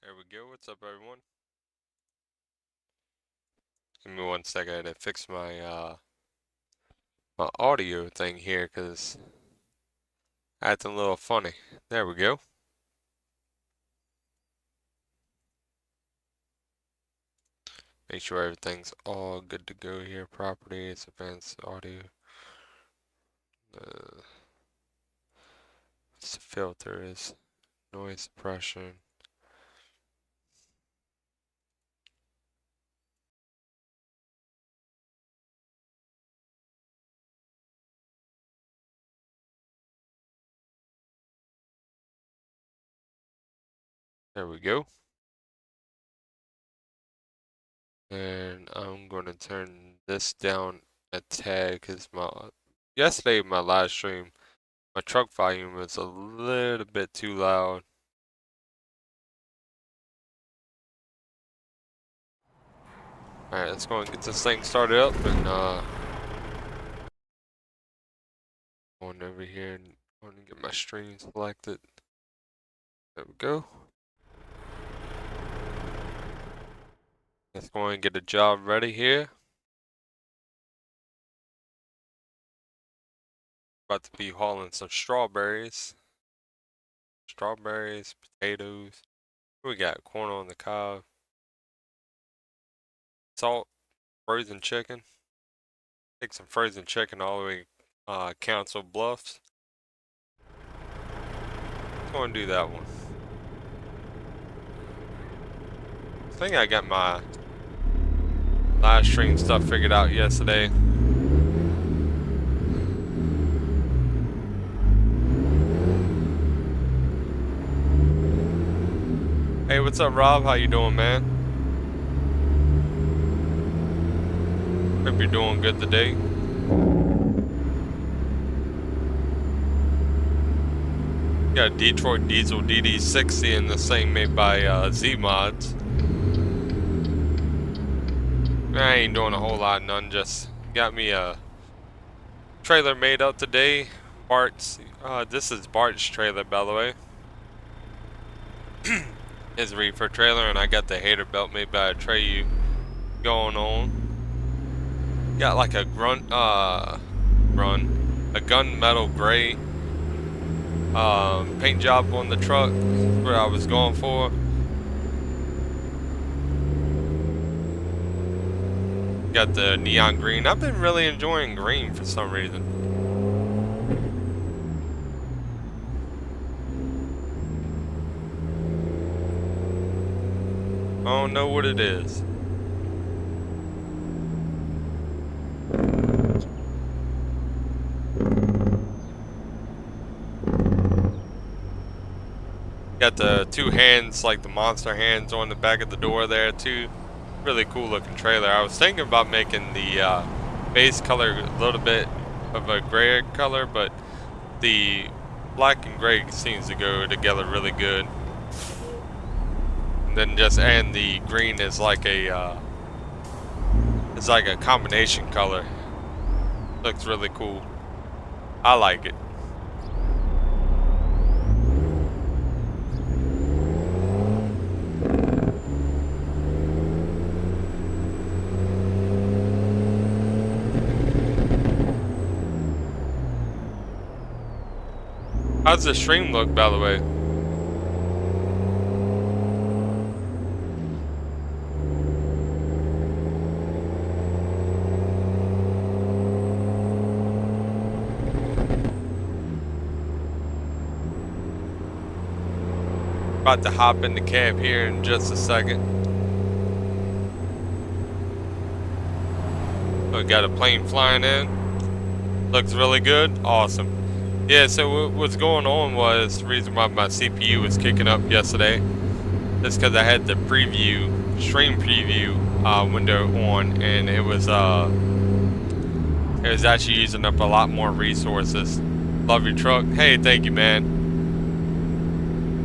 There we go. What's up, everyone? Give me 1 second. I had to fix my my audio thing here because acting a little funny. There we go. Make sure everything's all good to go here. Properties, advanced audio. What's the filter is noise suppression. There we go. And I'm going to turn this down a tad because yesterday my live stream, my truck volume was a little bit too loud. Alright, let's go and get this thing started up and going over here and going to get my stream selected. There we go. Let's go and get a job ready here. About to be hauling some strawberries. Strawberries, potatoes. We got corn on the cob. Salt, frozen chicken. Take some frozen chicken all the way Council Bluffs. Let's go and do that one. I think I got my live stream stuff figured out yesterday. Hey, what's up, Rob? How you doing, man? Hope you're doing good today. Got a Detroit Diesel DD60 in this thing made by Z-Mods. I ain't doing a whole lot, none. Just got me a trailer made up today. Bart's. This is Bart's trailer, by the way. His Reefer trailer, and I got the Haterbilt made by Treyu going on. Got like a gunmetal gray paint job on the truck. That's what I was going for. Got the neon green. I've been really enjoying green for some reason. I don't know what it is. Got the two hands, like the monster hands on the back of the door there too. Really cool looking trailer. I was thinking about making the base color a little bit of a gray color, but the black and gray seems to go together really good. And then just and the green is like a it's like a combination color. Looks really cool. I like it. How's the stream look, by the way? About to hop in the cab here in just a second. We got a plane flying in. Looks really good. Awesome. Yeah, so what's going on was the reason why my CPU was kicking up yesterday is because I had the stream preview window on, and it was actually using up a lot more resources. Love your truck. Hey, thank you, man.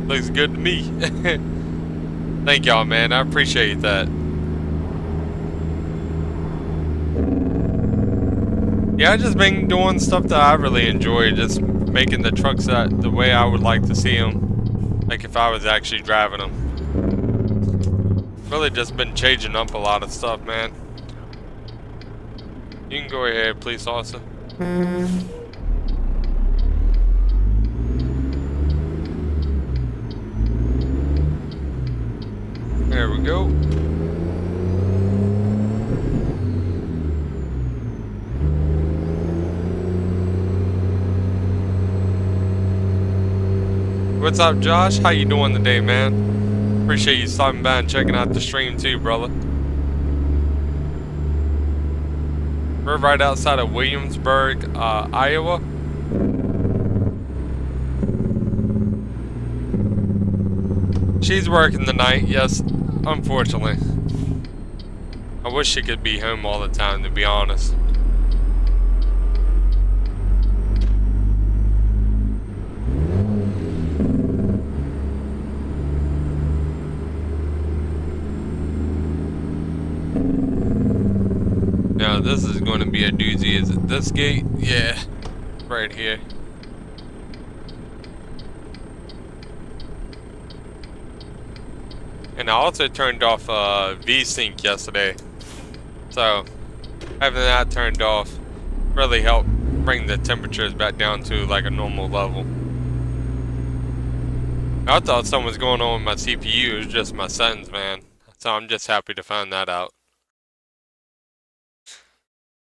Looks good to me. Thank y'all, man. I appreciate that. Yeah, I just been doing stuff that I really enjoy, just making the trucks the way I would like to see them, like if I was actually driving them. Really just been changing up a lot of stuff, man. You can go ahead, police officer. There we go. What's up, Josh? How you doing today, man? Appreciate you stopping by and checking out the stream too, brother. We're right outside of Williamsburg, Iowa. She's working tonight, yes, unfortunately. I wish she could be home all the time, to be honest. Now this is going to be a doozy. Is it this gate? Yeah, right here. And I also turned off V-Sync yesterday. So having that turned off really helped bring the temperatures back down to like a normal level. I thought something was going on with my CPU. It was just my settings, man. So I'm just happy to find that out.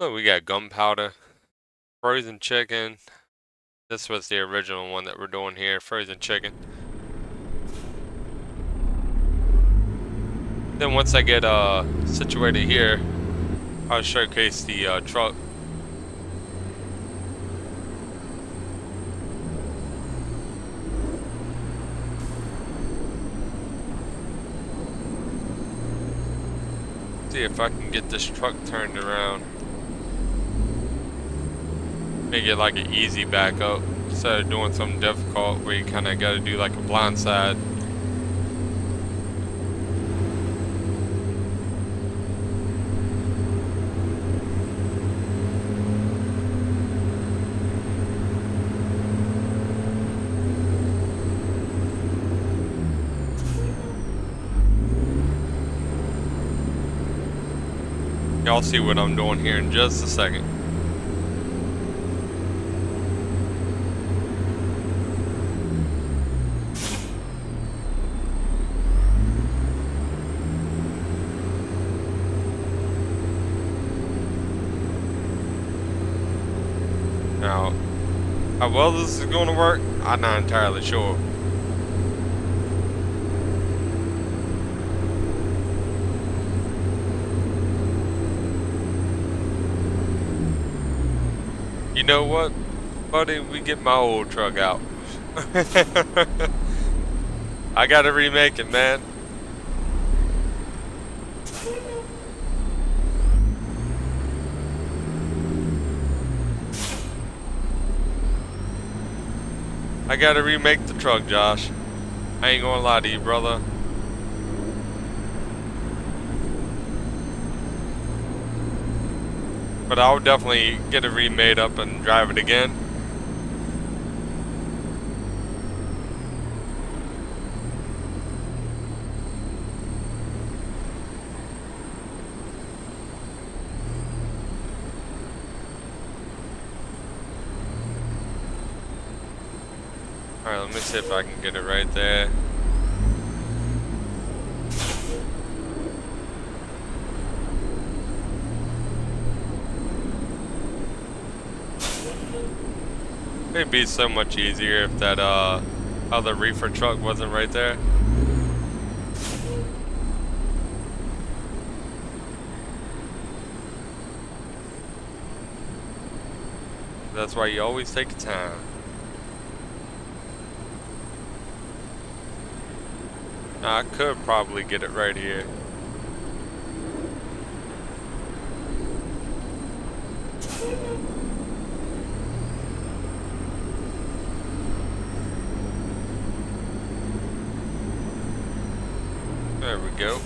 Oh, we got gunpowder, frozen chicken. This was the original one that we're doing here, frozen chicken. Then once I get situated here, I'll showcase the truck. See if I can get this truck turned around. Make it like an easy backup instead of doing something difficult where you kind of got to do like a blind side. Y'all see what I'm doing here in just a second. Now, how well this is going to work, I'm not entirely sure. You know what, buddy? We get my old truck out. I gotta remake it, man. I gotta remake the truck, Josh. I ain't gonna lie to you, brother. But I'll definitely get it remade up and drive it again. Alright, let me see if I can get it right there. It'd be so much easier if that other reefer truck wasn't right there. That's why you always take your time. Now, I could probably get it right here. There we go.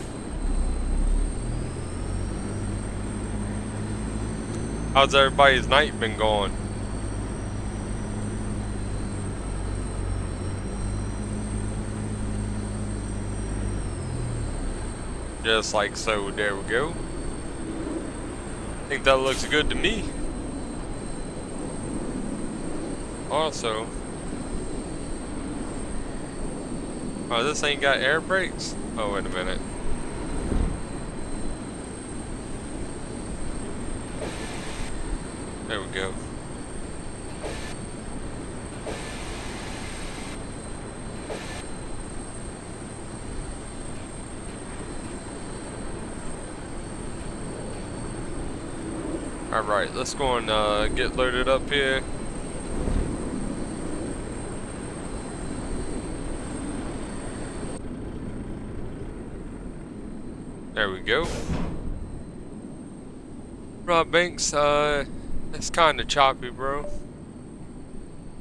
How's everybody's night been going? Just like so. There we go. I think that looks good to me. Also, oh, this ain't got air brakes? Oh, wait a minute. There we go. Alright, let's go and get loaded up here. There we go. Rob Banks, it's kinda choppy, bro.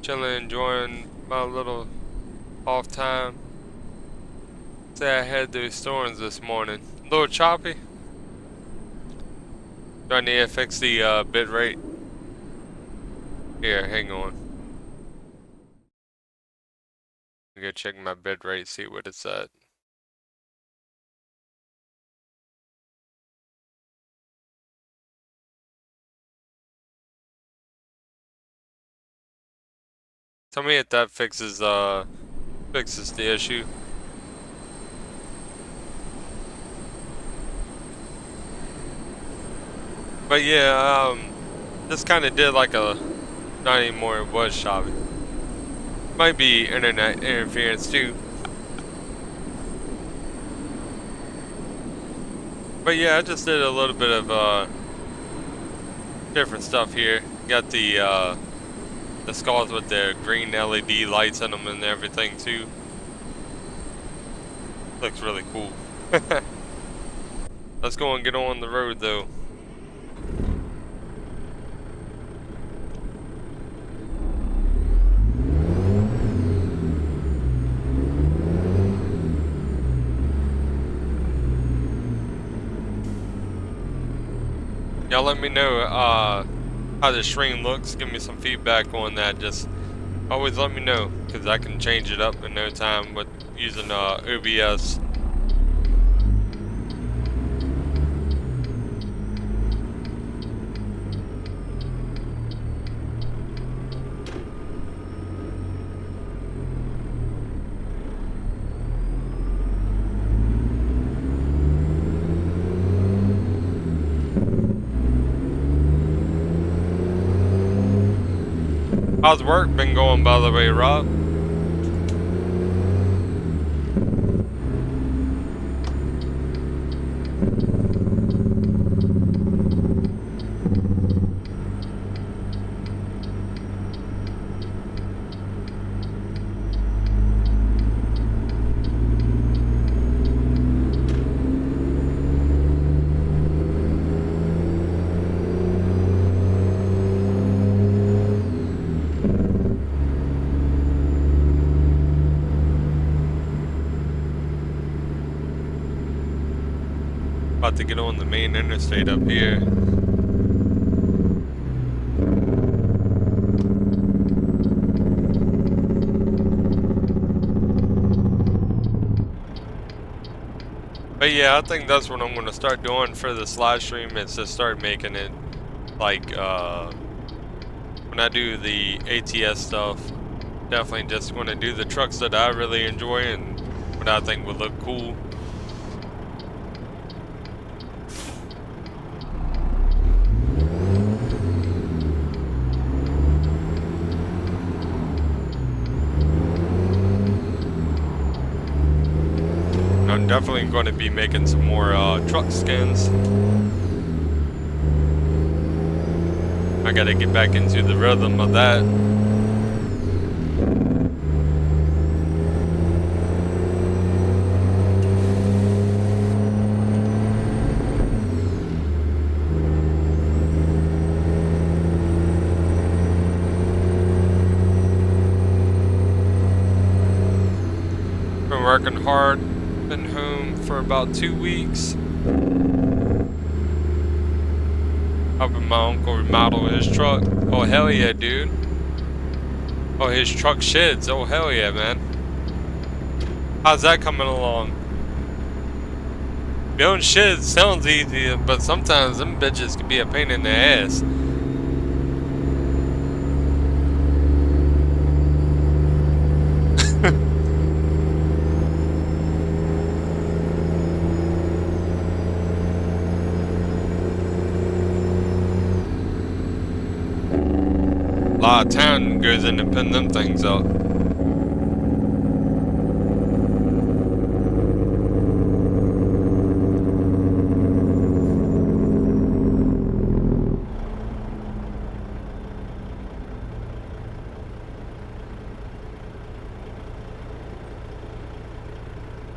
Chilling, enjoying my little off time. Say I had those storms this morning. A little choppy. Do I need to fix the bit rate? Here, hang on. I'm gonna check my bit rate, see what it's at. Tell me if that fixes the issue. But yeah, this kind of did like a, not anymore, it was choppy. Might be internet interference too. But yeah, I just did a little bit of different stuff here. Got the skulls with the green LED lights in them and everything too. Looks really cool. Let's go and get on the road though. Y'all let me know how the screen looks. Give me some feedback on that. Just always let me know, because I can change it up in no time with using OBS. How's work been going, by the way, Rob? About to get on the main interstate up here. But yeah, I think that's what I'm going to start doing for this live stream, is to start making it like when I do the ATS stuff, definitely just going to do the trucks that I really enjoy and what I think would look cool. I'm definitely going to be making some more truck skins. I gotta get back into the rhythm of that. Been working hard. Been home for about 2 weeks. Helping my uncle remodel his truck. Oh hell yeah, dude. Oh, his truck sheds. Oh hell yeah, man. How's that coming along? Doing shit sounds easy, but sometimes them bitches can be a pain in the ass. A lot of time goes into putting them things up.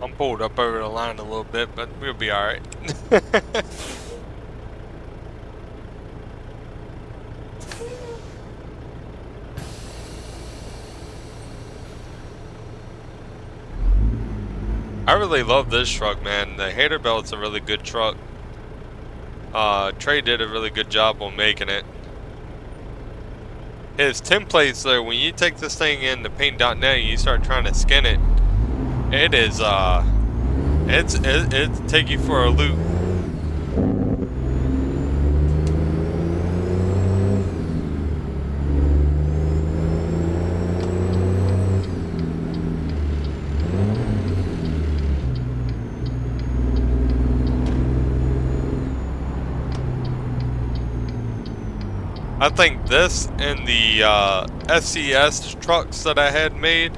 I'm pulled up over the line a little bit, but we'll be alright. I really love this truck, man. The Haterbelt's a really good truck. Trey did a really good job on making it. His templates though, when you take this thing in to paint.net and you start trying to skin it, it is it take you for a loop. I think this and the SCS trucks that I had made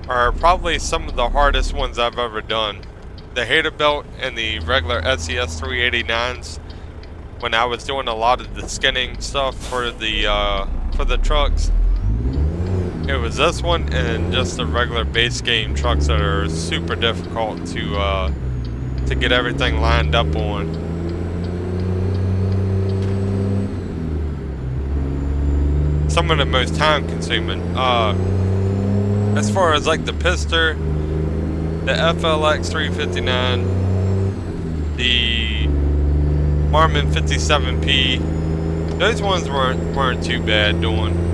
are probably some of the hardest ones I've ever done. The Haterbilt and the regular SCS 389s, when I was doing a lot of the skinning stuff for the trucks, it was this one and just the regular base game trucks that are super difficult to get everything lined up on. Some of the most time consuming. As far as like the Pister, the FLX 359, the Marmon 57P, those ones weren't too bad doing.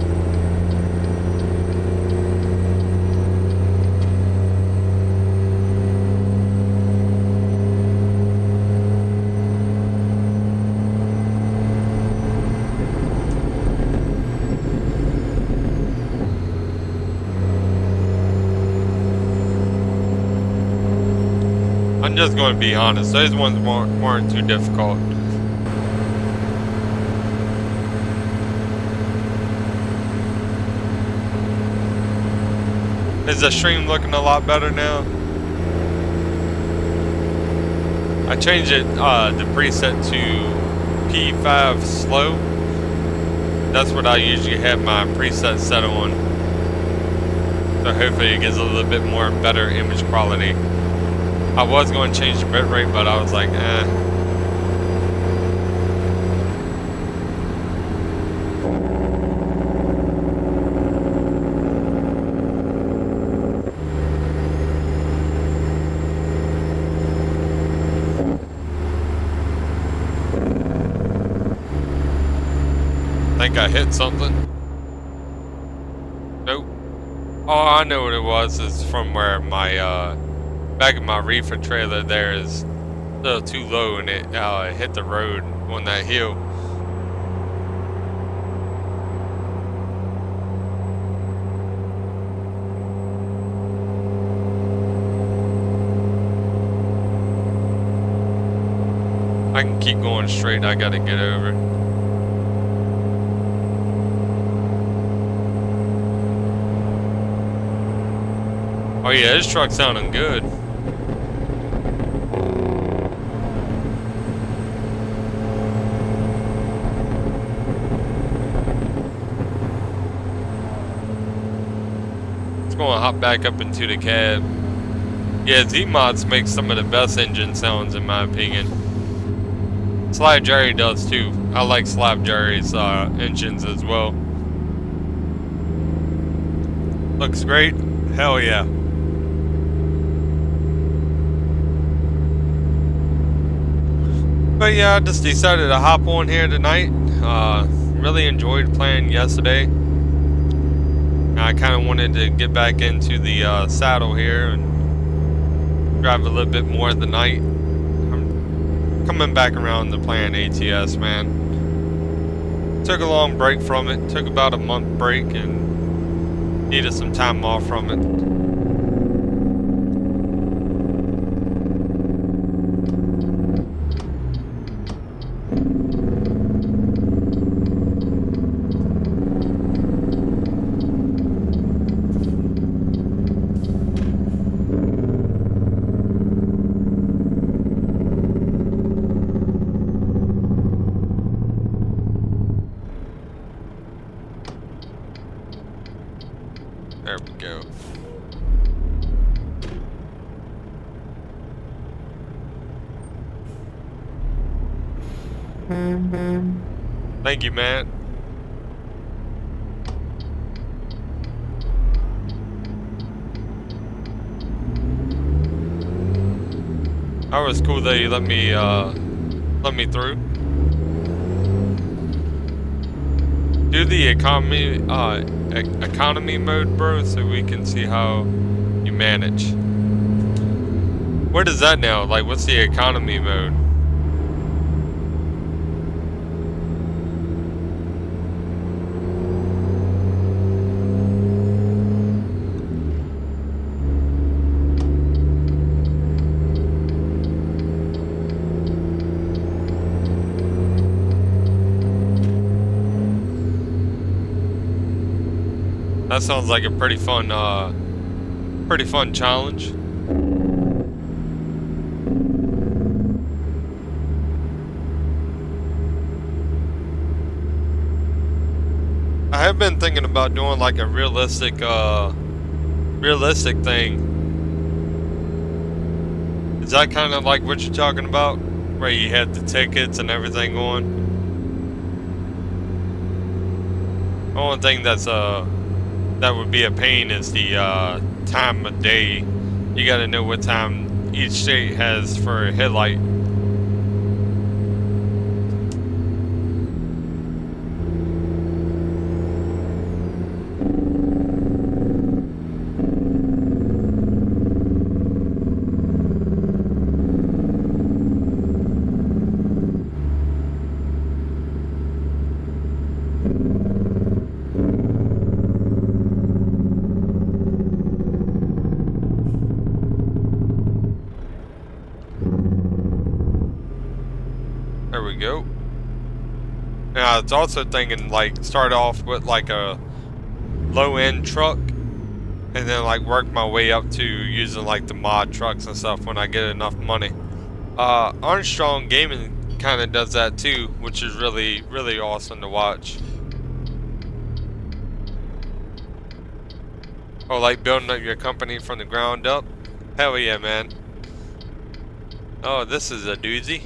I'm just going to be honest, those ones weren't too difficult. Is the stream looking a lot better now? I changed it, the preset to P5 slow. That's what I usually have my preset set on. So hopefully it gives a little bit more better image quality. I was going to change the bitrate, but I was like, eh. Think I hit something? Nope. Oh, I know what it was. It's from where my, back of my reefer trailer there is a little too low and it hit the road on that hill. I can keep going straight, I gotta get over. Oh yeah, this truck's sounding good. Gonna hop back up into the cab. Yeah, Z-Mods makes some of the best engine sounds in my opinion. Slab Jerry does too. I like Slab Jerry's engines as well. Looks great. Hell yeah. But yeah, I just decided to hop on here tonight. Really enjoyed playing yesterday. I kind of wanted to get back into the saddle here and drive a little bit more tonight. coming back around to playing ATS, man. Took a long break from it. Took about a month break and needed some time off from it. There we go. Thank you, man. That was cool that you let me through. Do the economy mode, bro, so we can see how you manage. What is that now? Like, what's the economy mode? That sounds like a pretty fun challenge. I have been thinking about doing like a realistic thing. Is that kind of like what you're talking about? Where you had the tickets and everything on? The only thing that's that would be a pain is the time of day. You gotta know what time each state has for a headlight. There we go. Now, it's also thinking like start off with like a low-end truck and then like work my way up to using like the mod trucks and stuff when I get enough money. Armstrong Gaming kind of does that too, which is really awesome to watch. Oh, like building up your company from the ground up? Hell yeah, man. Oh, this is a doozy.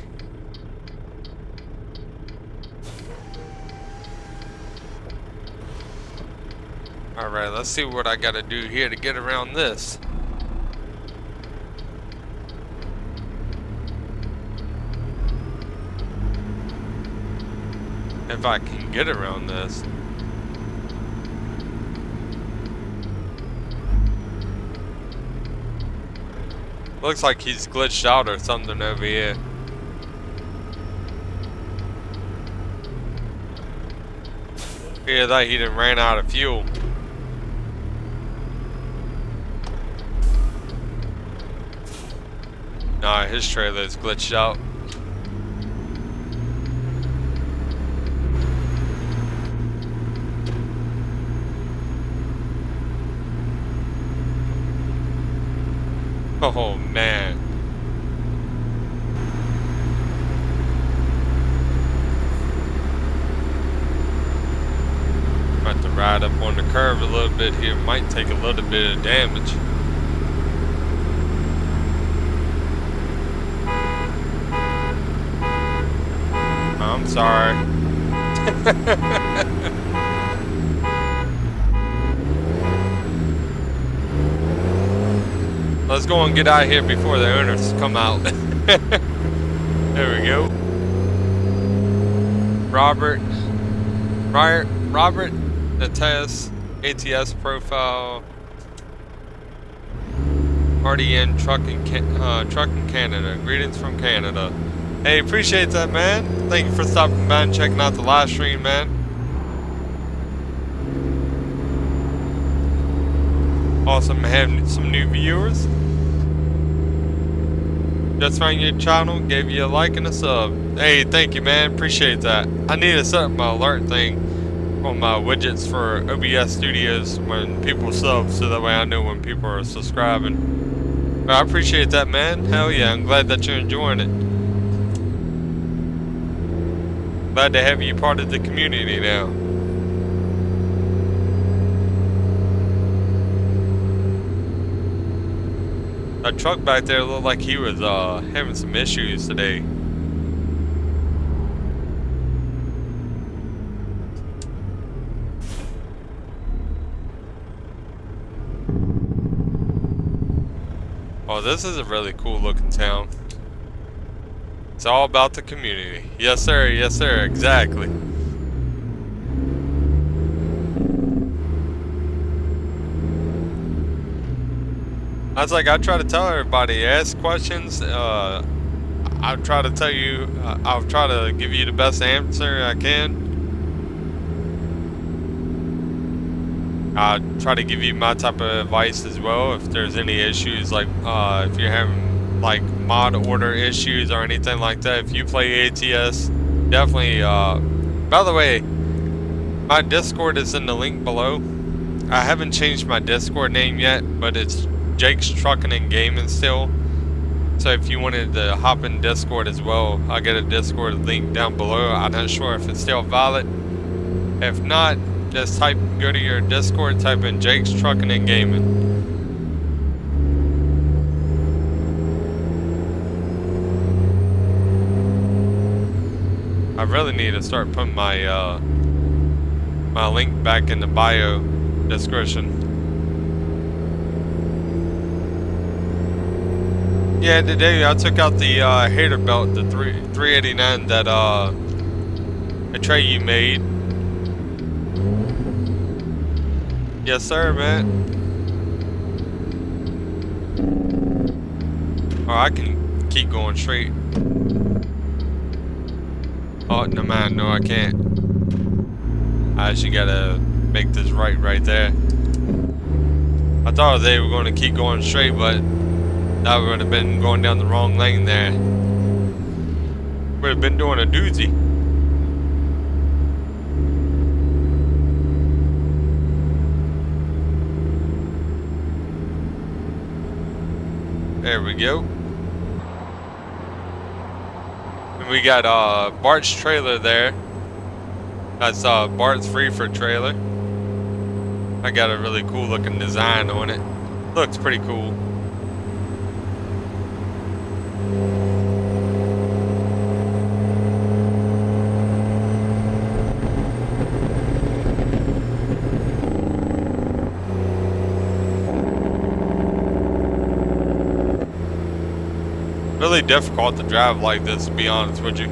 Alright, let's see what I gotta do here to get around this. If I can get around this. Looks like he's glitched out or something over here. Yeah, that he done ran out of fuel. Nah, his trailer is glitched out. Oh man. About to ride up on the curve a little bit here. Might take a little bit of damage. I'm sorry. Let's go and get out of here before the owners come out. There we go. Robert, the test, ATS profile, RDN Trucking Canada. Greetings from Canada. Hey, appreciate that, man. Thank you for stopping by and checking out the live stream, man. Awesome having some new viewers. Just found your channel, gave you a like and a sub. Hey, thank you, man. Appreciate that. I need to set up my alert thing on my widgets for OBS Studios when people sub, so that way I know when people are subscribing. But I appreciate that, man. Hell yeah, I'm glad that you're enjoying it. Glad to have you part of the community now. That truck back there looked like he was having some issues today. Oh, this is a really cool looking town. It's all about the community. Yes sir, exactly. I was like, I try to tell everybody, ask questions. I'll try to tell you, I'll try to give you the best answer I can. I'll try to give you my type of advice as well. If there's any issues, like if you're having like mod order issues or anything like that, if you play ATS, definitely, by the way, my Discord is in the link below. I haven't changed my Discord name yet, but it's Jake's Trucking and Gaming still. So if you wanted to hop in Discord as well, I'll get a Discord link down below. I'm not sure if it's still valid. If not, just go to your Discord, type in Jake's Trucking and Gaming. I really need to start putting my my link back in the bio description. Yeah, today I took out the Haterbilt, the 389 that a tray you made. Yes sir, man. Oh, I can keep going straight. Oh, no man, no I can't. I actually gotta make this right there. I thought they were gonna keep going straight, but that would have been going down the wrong lane there. Would have been doing a doozy. There we go. And we got Bart's trailer there. That's Bart's Reefer trailer. I got a really cool looking design on it. Looks pretty cool. Really difficult to drive like this, to be honest with you.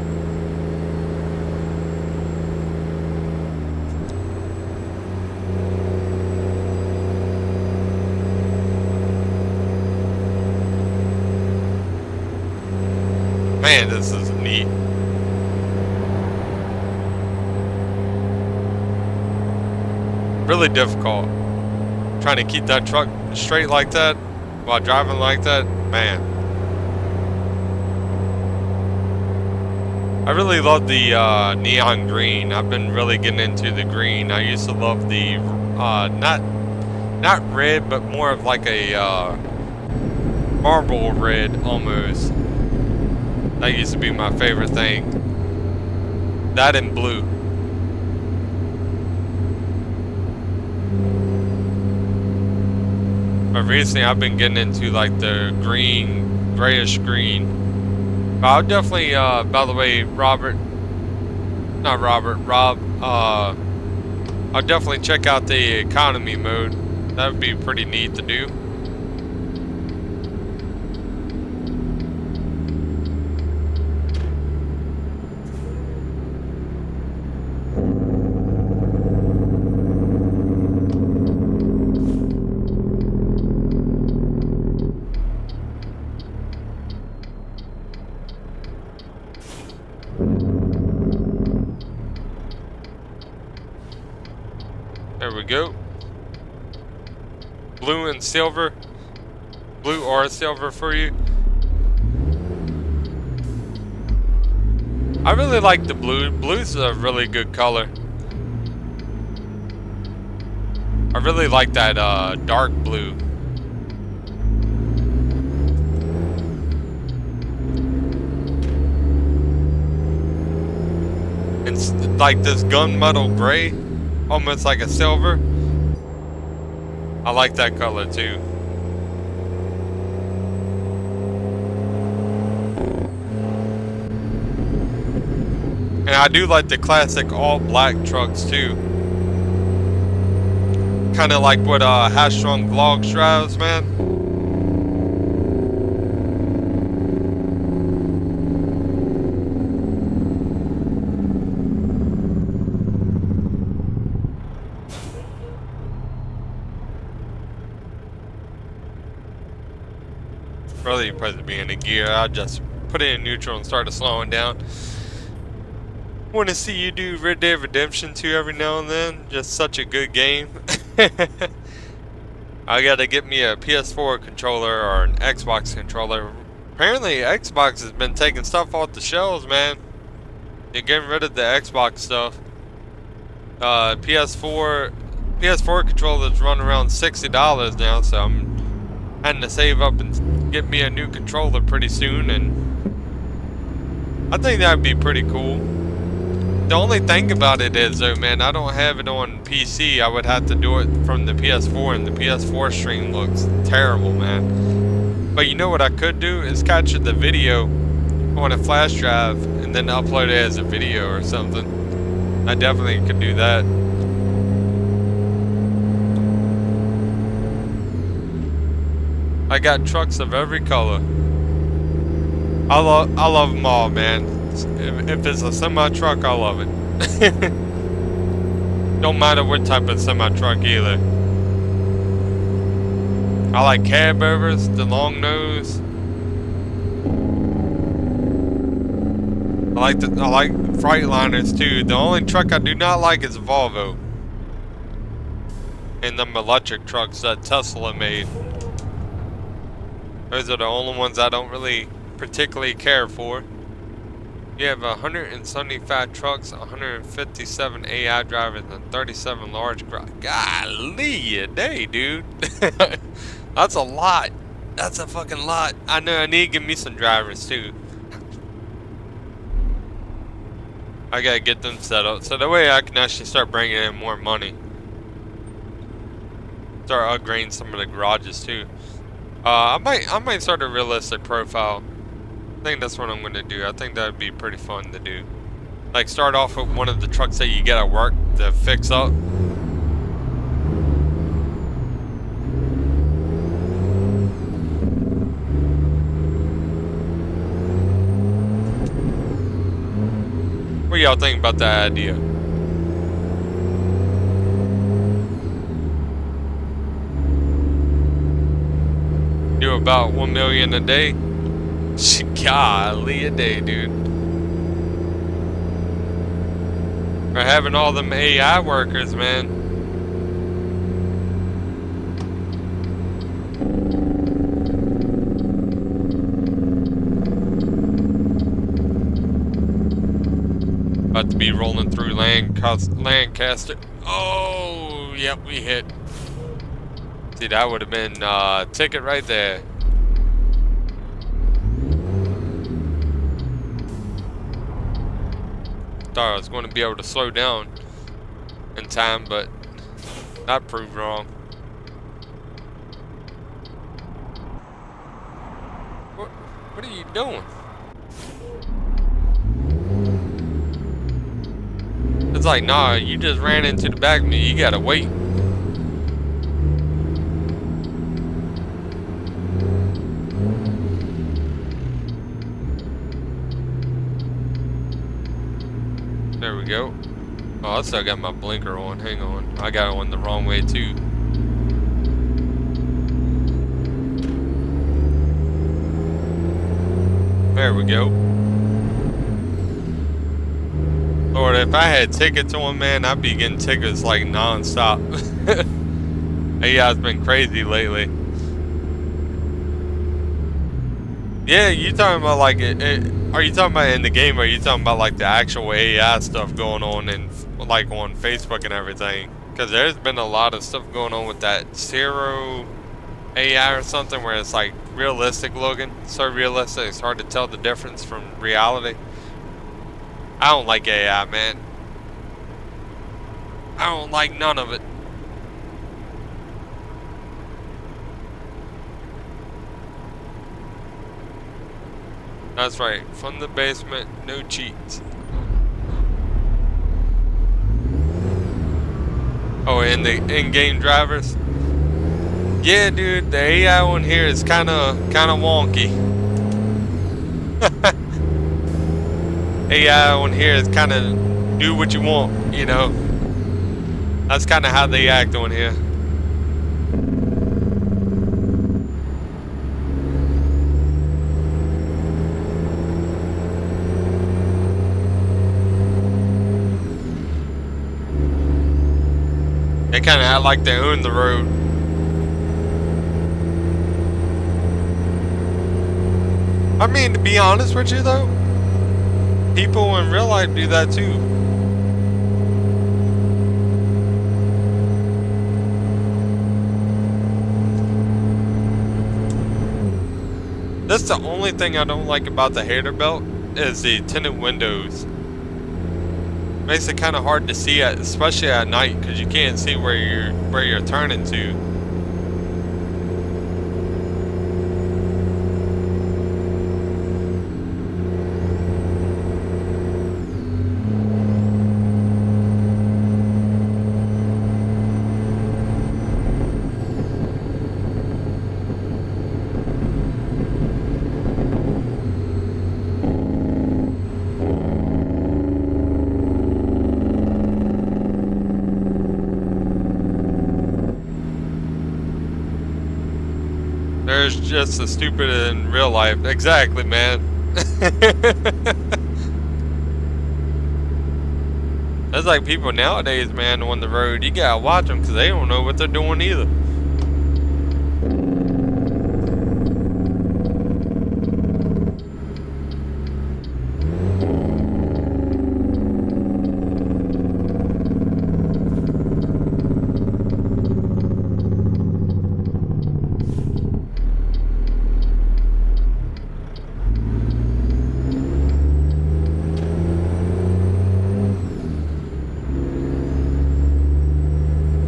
Man, this is neat. Really difficult. Trying to keep that truck straight like that while driving like that, man. I really love the neon green. I've been really getting into the green. I used to love the not red, but more of like a marble red almost. That used to be my favorite thing. That and blue. But recently I've been getting into like the green, grayish green. I'll definitely, by the way, Rob, I'll definitely check out the economy mode. That would be pretty neat to do. we go. Blue and silver. Blue or silver for you. I really like the blue. Blue's a really good color. I really like that dark blue. It's like this gunmetal gray, almost like a silver. I like that color too. And I do like the classic all black trucks too. Kind of like what Hash-Strong Vlogs drives, man. Really supposed to be in a gear. I just put it in neutral and started slowing down. Want to see you do Red Dead Redemption 2 every now and then. Just such a good game. I gotta get me a PS4 controller or an Xbox controller. Apparently Xbox has been taking stuff off the shelves, man. They're getting rid of the Xbox stuff. PS4 controllers run around $60 now, so I'm having to save up and get me a new controller pretty soon, and I think that'd be pretty cool. The only thing about it is though, man, I don't have it on PC. I would have to do it from the PS4, and the PS4 stream looks terrible, man. But you know what I could do is capture the video on a flash drive and then upload it as a video or something. I definitely could do that. I got trucks of every color. I love them all, man. If it's a semi-truck, I love it. Don't matter what type of semi-truck either. I like cab overs, the long nose. I like Freightliners too. The only truck I do not like is a Volvo. And them electric trucks that Tesla made. Those are the only ones I don't really particularly care for. You have 175 trucks, 157 AI drivers, and 37 large trucks. Golly a day, dude. That's a lot. That's a fucking lot. I know I need to give me some drivers too. I gotta get them set up so that way I can actually start bringing in more money. Start upgrading some of the garages too. I might start a realistic profile. I think that's what I'm gonna do. I think that would be pretty fun to do. Like start off with one of the trucks that you get at work to fix up. What y'all think about that idea? Do about 1 million a day? Golly a day, dude. We're having all them AI workers, man. About to be rolling through Lancaster. Oh, yep, we hit. See, that would have been a ticket right there. Thought I was going to be able to slow down in time, but that proved wrong. What are you doing? It's like, nah, you just ran into the back of me. You gotta wait. There we go. Oh, I still got my blinker on. Hang on. I got it on the wrong way too. There we go. Lord, if I had tickets on, man, I'd be getting tickets like non-stop. AI's been crazy lately. Yeah, you talking about like are you talking about in the game, or are you talking about like the actual AI stuff going on and like on Facebook and everything? Because there's been a lot of stuff going on with that Zero AI or something where it's like realistic looking, so realistic it's hard to tell the difference from reality. I don't like AI, man. I don't like none of it. That's right, from the basement, no cheats. Oh, and the in-game drivers? Yeah, dude, the AI on here is kind of wonky. AI on here is kind of do what you want, you know. That's kind of how they act on here. They kind of act like they own the road. I mean, to be honest with you though, people in real life do that too. That's the only thing I don't like about the Haterbilt is the tinted windows. Makes it kind of hard to see, especially at night, because you can't see where you're turning to. There's just as stupid in real life. Exactly, man. That's like people nowadays, man, on the road. You gotta watch them because they don't know what they're doing either.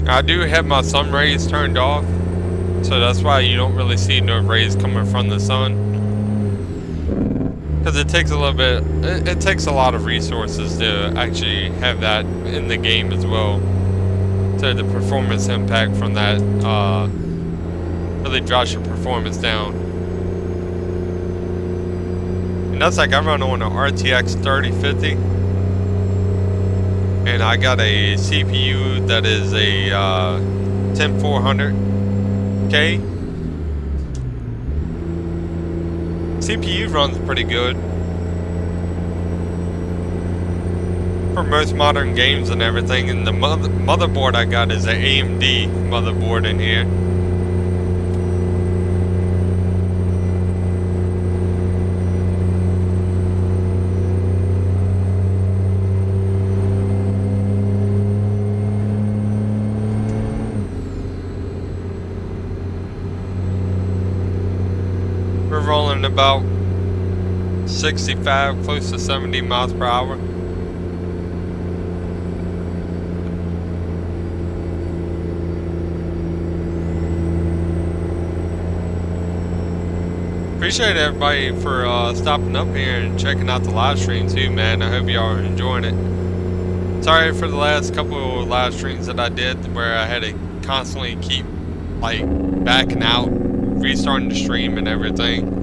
I do have my sun rays turned off, so that's why you don't really see no rays coming from the sun. Because it takes a little bit, it takes a lot of resources to actually have that in the game as well. So the performance impact from that really drops your performance down. And that's like I run on an RTX 3050. And I got a CPU that is a 10400K. CPU runs pretty good for most modern games and everything. And the motherboard I got is an AMD motherboard in here. We're rolling about 65, close to 70 miles per hour. Appreciate everybody for stopping up here and checking out the live stream too, man. I hope y'all are enjoying it. Sorry for the last couple of live streams that I did where I had to constantly keep like backing out, restarting the stream and everything.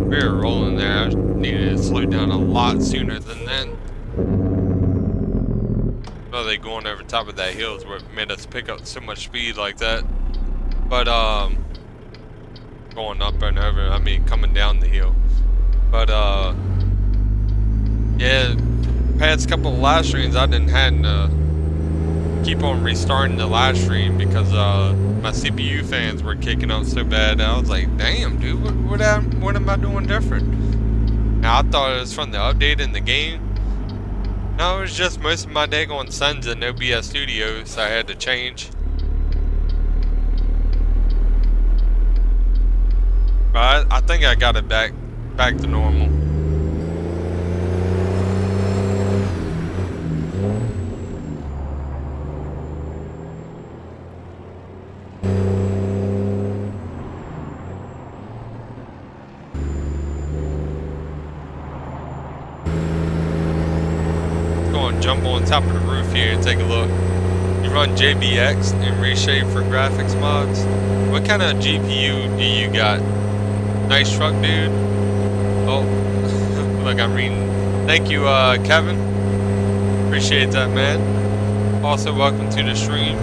We were rolling there. I needed to slow down a lot sooner than then. Well, they going over top of that hill is what made us pick up so much speed like that. But going up and over, I mean coming down the hill. But Yeah, past couple of live streams I didn't had to keep on restarting the live stream because my CPU fans were kicking up so bad. I was like, damn, dude, what am I doing different? Now, I thought it was from the update in the game. No, it was just most of my daggone sons in OBS Studios, so I had to change. But I think I got it back to normal. Jump on top of the roof here and take a look. You run JBX and reshape for graphics mods. What kind of GPU do you got? Nice truck, dude. Oh, look, I'm reading. Thank you, Kevin. Appreciate that, man. Also, welcome to the stream.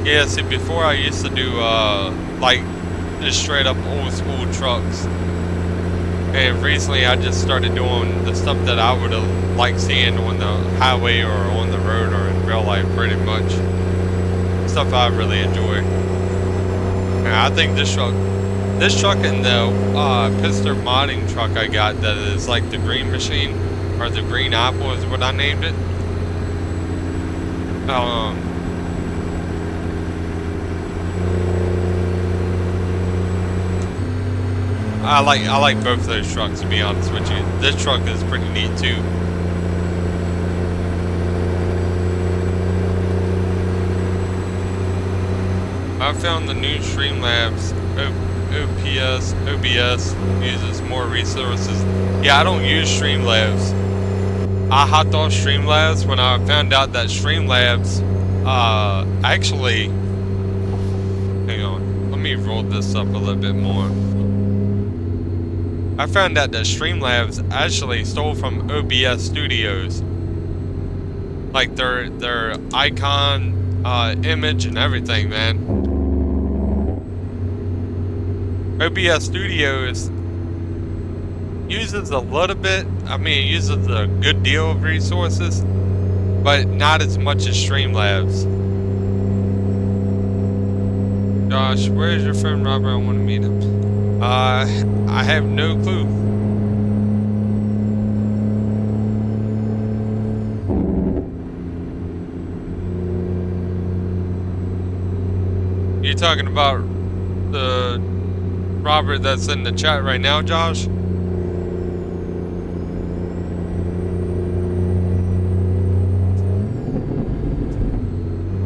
Yeah, see, before I used to do, like, just straight up old school trucks. And recently I just started doing the stuff that I would have liked seeing on the highway or on the road or in real life, pretty much. Stuff I really enjoy. And I think this truck and the Pister modding truck I got that is like the green machine, or the green apple is what I named it. I like both of those trucks, to be honest with you. This truck is pretty neat too. I found the new Streamlabs OBS uses more resources. Yeah, I don't use Streamlabs. I hopped off Streamlabs when I found out that Streamlabs actually, hang on, let me roll this up a little bit more. I found out that Streamlabs actually stole from OBS Studios, like their icon, image, and everything, man. OBS Studios uses a little bit. I mean, it uses a good deal of resources, but not as much as Streamlabs. Josh, where's your friend Robert? I want to meet him. I have no clue. You talking about the Robert that's in the chat right now, Josh?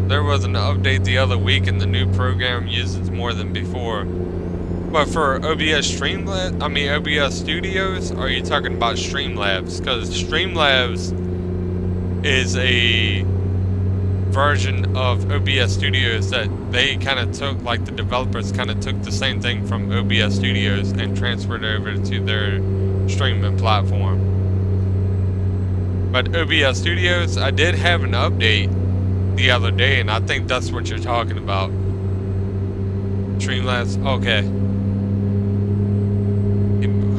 There was an update the other week and the new program uses more than before. But for OBS Streamlabs, I mean OBS Studios, or are you talking about Streamlabs? Because Streamlabs is a version of OBS Studios that they kind of took, like the developers kind of took the same thing from OBS Studios and transferred it over to their streaming platform. But OBS Studios, I did have an update the other day, and I think that's what you're talking about. Streamlabs, okay.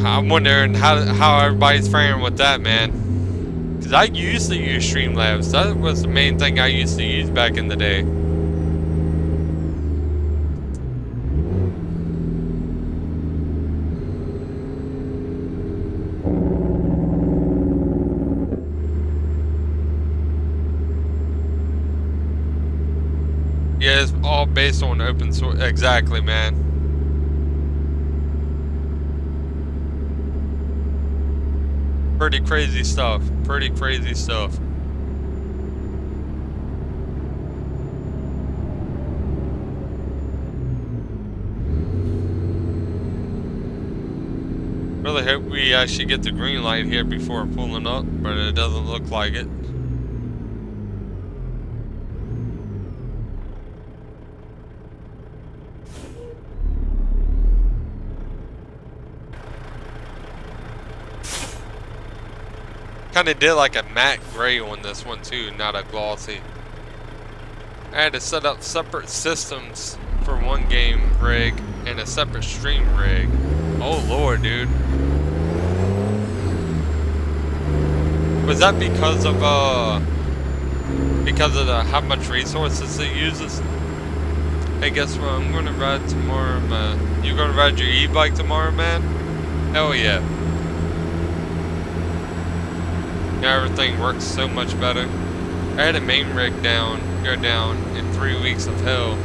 I'm wondering how everybody's faring with that, man. Because I used to use Streamlabs. That was the main thing I used to use back in the day. Yeah, it's all based on open source. Exactly, man. Pretty crazy stuff. Pretty crazy stuff. Really hope we actually get the green light here before pulling up, but it doesn't look like it. Kind of did like a matte gray on this one too, not a glossy. I had to set up separate systems for one game rig and a separate stream rig. Oh Lord, dude. Was that because of the how much resources it uses? Hey, guess what? I'm gonna ride tomorrow, man. You gonna ride your e-bike tomorrow, man? Hell yeah. Now everything works so much better. I had a main rig go down in 3 weeks of hell.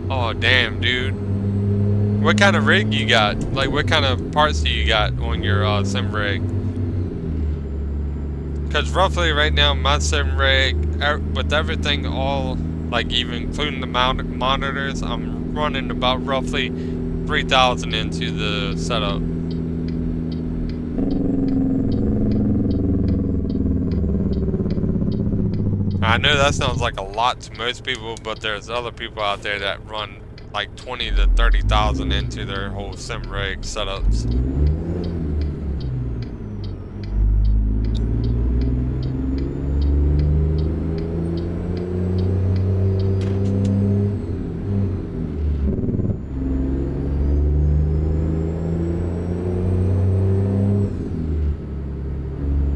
Oh damn, dude. What kind of rig you got? Like, what kind of parts do you got on your sim rig? Because roughly right now, my sim rig, with everything all, like even including the monitors, I'm running about roughly 3,000 into the setup. I know that sounds like a lot to most people, but there's other people out there that run like 20 to 30,000 into their whole sim rig setups.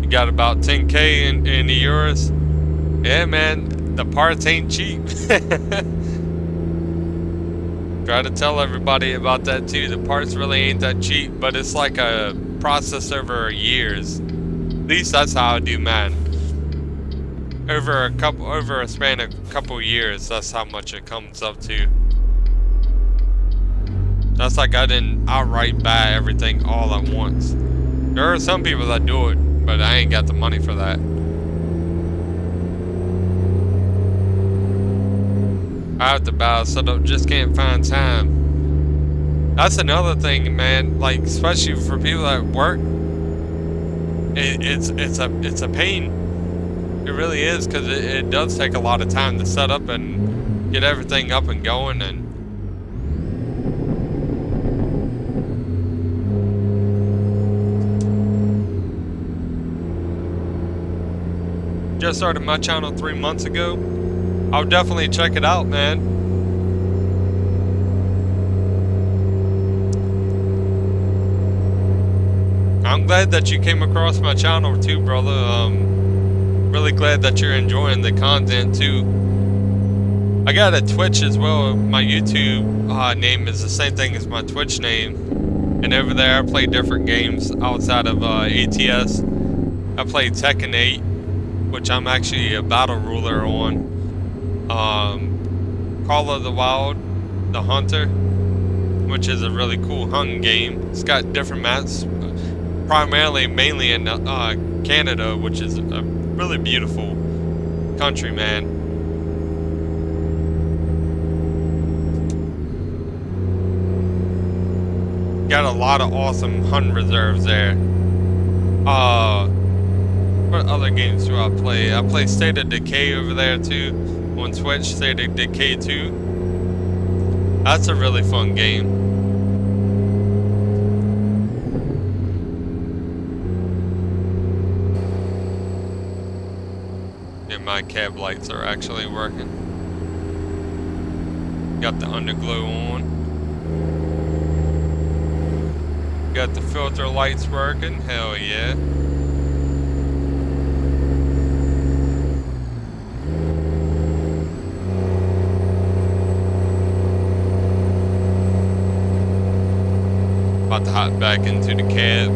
You got about 10K in the euros. Yeah, man, the parts ain't cheap. Try to tell everybody about that too. The parts really ain't that cheap, but it's like a process over years. At least that's how I do mine. Over a span of a couple years, that's how much it comes up to. That's like I didn't outright buy everything all at once. There are some people that do it, but I ain't got the money for that. I have to buy a setup, just can't find time. That's another thing, man. Like, especially for people that work, it's a pain. It really is, because it does take a lot of time to set up and get everything up and going. And just started my channel 3 months ago. I'll definitely check it out, man. I'm glad that you came across my channel too, brother. Really glad that you're enjoying the content too. I got a Twitch as well. My YouTube name is the same thing as my Twitch name. And over there I play different games outside of ATS. I play Tekken 8, which I'm actually a battle ruler on. Call of the Wild, The Hunter, which is a really cool hunting game. It's got different maps, mainly in Canada, which is a really beautiful country, man. Got a lot of awesome hunting reserves there. What other games do I play? I play State of Decay over there too. On Twitch, State of Decay 2. That's a really fun game. And my cab lights are actually working. Got the underglow on. Got the filter lights working. Hell yeah. About to hop back into the cab.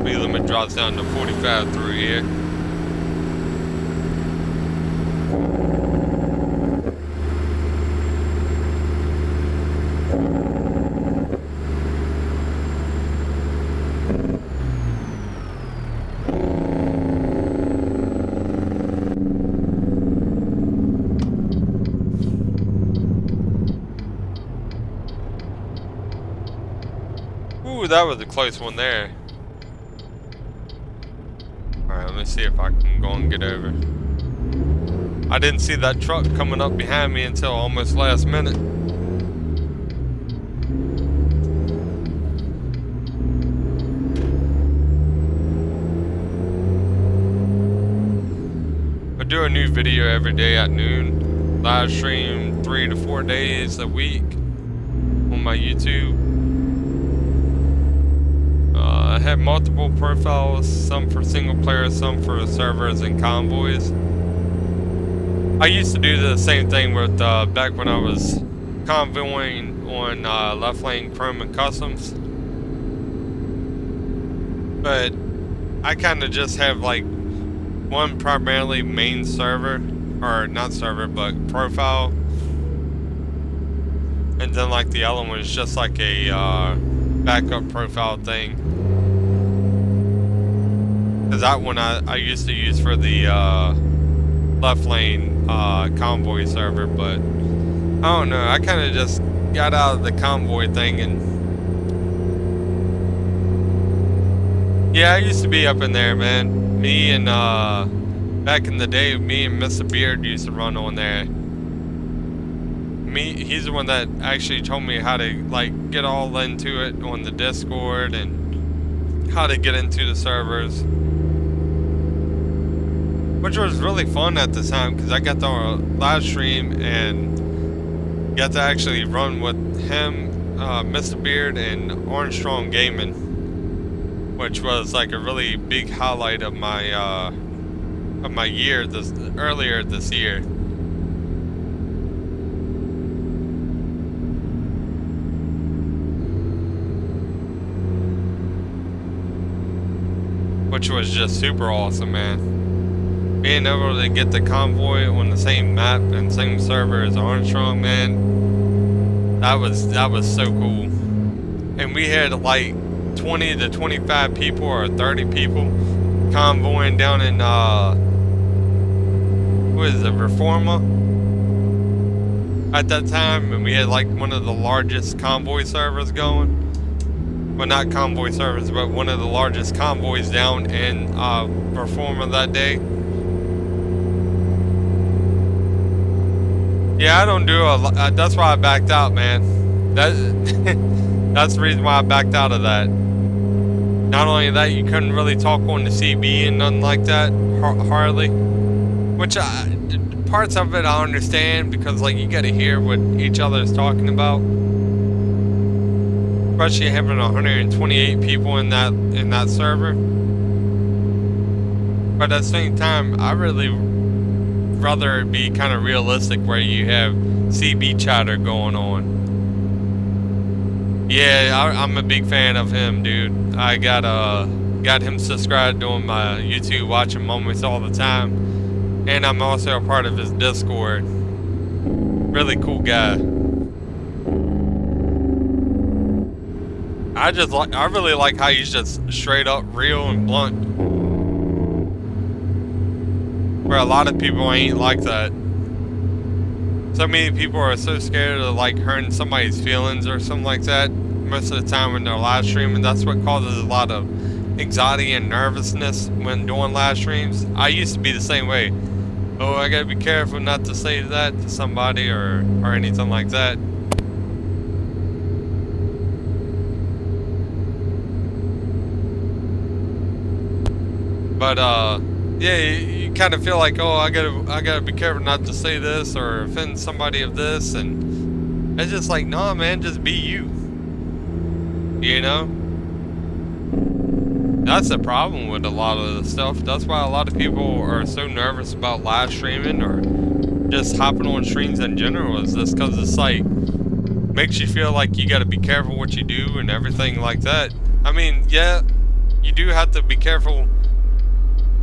Speed limit drops down to 45 through here. Ooh, that was a close one there. Alright, let me see if I can go and get over. I didn't see that truck coming up behind me until almost last minute. I do a new video every day at noon. Live stream 3 to 4 days a week on my YouTube. I have multiple profiles, some for single players, some for servers and convoys. I used to do the same thing with back when I was convoying on left lane Chrome and Customs. But I kind of just have like one primarily main server, or not server, but profile. And then like the other one is just like a backup profile thing. Cause that one I used to use for the left lane convoy server, but I don't know, I kind of just got out of the convoy thing. And yeah, I used to be up in there, man. Me and back in the day, me and Mr. Beard used to run on there. He's the one that actually told me how to like get all into it on the Discord and how to get into the servers, which was really fun at the time because I got to live stream and got to actually run with him, Mr. Beard, and Armstrong Gaming, which was like a really big highlight of my year earlier this year. Which was just super awesome, man. Being able to get the convoy on the same map and same server as Armstrong, man, that was so cool. And we had like 20 to 25 people or 30 people convoying down in what is it, Reforma at that time, and we had like one of the largest convoy servers going. Well, not convoy servers, but one of the largest convoys down in Reforma that day. Yeah, I don't do a lot. That's why I backed out, man. That's the reason why I backed out of that. Not only that, you couldn't really talk on the CB and nothing like that, hardly. Which parts of it I understand, because like you got to hear what each other is talking about. Especially having 128 people in that server. But at the same time, I really rather it be kind of realistic where you have CB chatter going on. Yeah, I'm a big fan of him, dude. I got him subscribed on my YouTube watching moments all the time, and I'm also a part of his Discord. Really cool guy. I really like how he's just straight up real and blunt. Where a lot of people ain't like that. So many people are so scared of like hurting somebody's feelings or something like that most of the time when they're live streaming. That's what causes a lot of anxiety and nervousness when doing live streams. I used to be the same way. Oh, I gotta be careful not to say that to somebody or anything like that. But yeah, you kind of feel like, oh, I gotta be careful not to say this or offend somebody of this, and it's just like, nah, man, just be you. You know, that's the problem with a lot of the stuff. That's why a lot of people are so nervous about live streaming or just hopping on streams in general. Is this because it's like makes you feel like you gotta be careful what you do and everything like that. I mean, yeah, you do have to be careful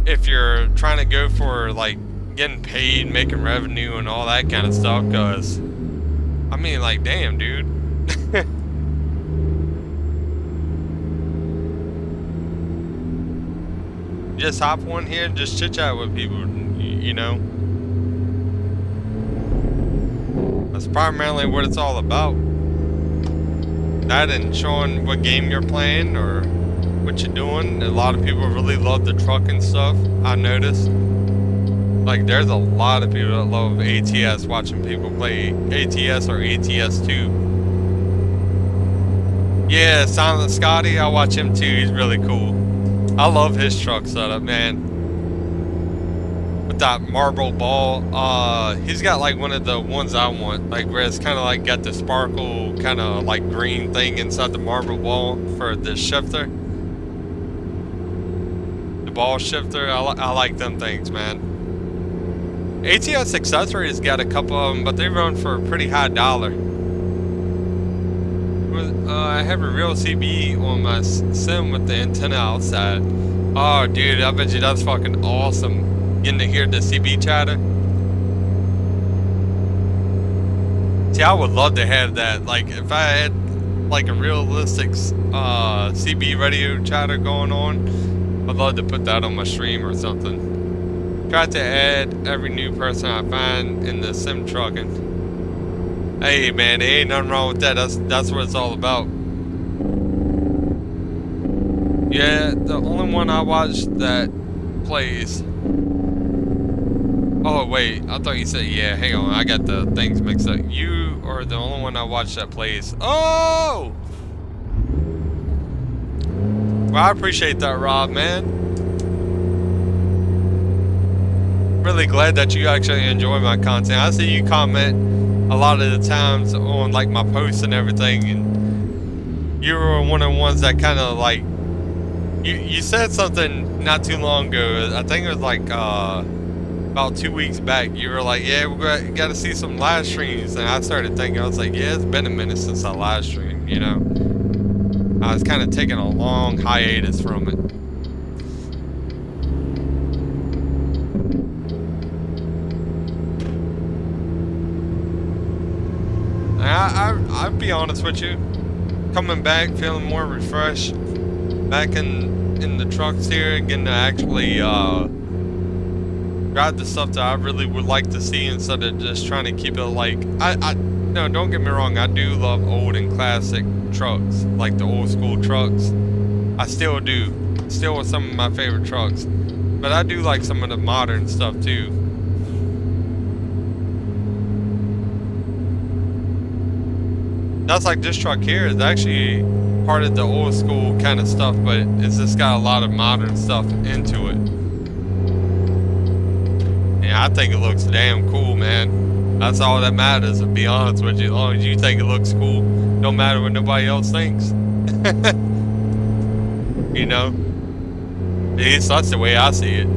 if you're trying to go for like getting paid, making revenue and all that kind of stuff, cause I mean, like, damn, dude. Just hop on here and just chit chat with people, you know. That's primarily what it's all about. That and showing what game you're playing or what you're doing. A lot of people really love the truck and stuff, I noticed. Like, there's a lot of people that love ATS, watching people play ATS or ATS2. Yeah, Silent Scotty, I watch him too. He's really cool. I love his truck setup, man. With that marble ball, he's got like one of the ones I want, like where it's kind of like got the sparkle kind of like green thing inside the marble ball for the shifter. The ball shifter, I like them things, man. ATS Accessories got a couple of them, but they run for a pretty high dollar. I have a real CB on my sim with the antenna outside. Oh, dude, I bet you that's fucking awesome. Getting to hear the CB chatter. See, I would love to have that. Like, if I had like a realistic CB radio chatter going on, I'd love to put that on my stream or something. Try to add every new person I find in the sim trucking. Hey man, there ain't nothing wrong with that. That's what it's all about. Yeah, the only one I watched that plays. Oh wait, I thought you said yeah. Hang on, I got the things mixed up. You are the only one I watched that plays. Oh! Well, I appreciate that, Rob, man. Really glad that you actually enjoy my content. I see you comment a lot of the times on like my posts and everything, and you were one of the ones that kind of like you said something not too long ago. I think it was like about 2 weeks back. You were like, yeah, we got to see some live streams, and I started thinking, I was like, yeah, it's been a minute since I live streamed, you know. I was kind of taking a long hiatus from it. I'll be honest with you, coming back feeling more refreshed, back in the trucks here, getting to actually drive the stuff that I really would like to see instead of just trying to keep it like, no, don't get me wrong, I do love old and classic trucks, like the old school trucks. I still do, still with some of my favorite trucks, but I do like some of the modern stuff too. That's like this truck here is actually part of the old school kind of stuff, but it's just got a lot of modern stuff into it. Yeah, I think it looks damn cool, man. That's all that matters, to be honest with you. As long as you think it looks cool, don't matter what nobody else thinks. You know? At least that's the way I see it.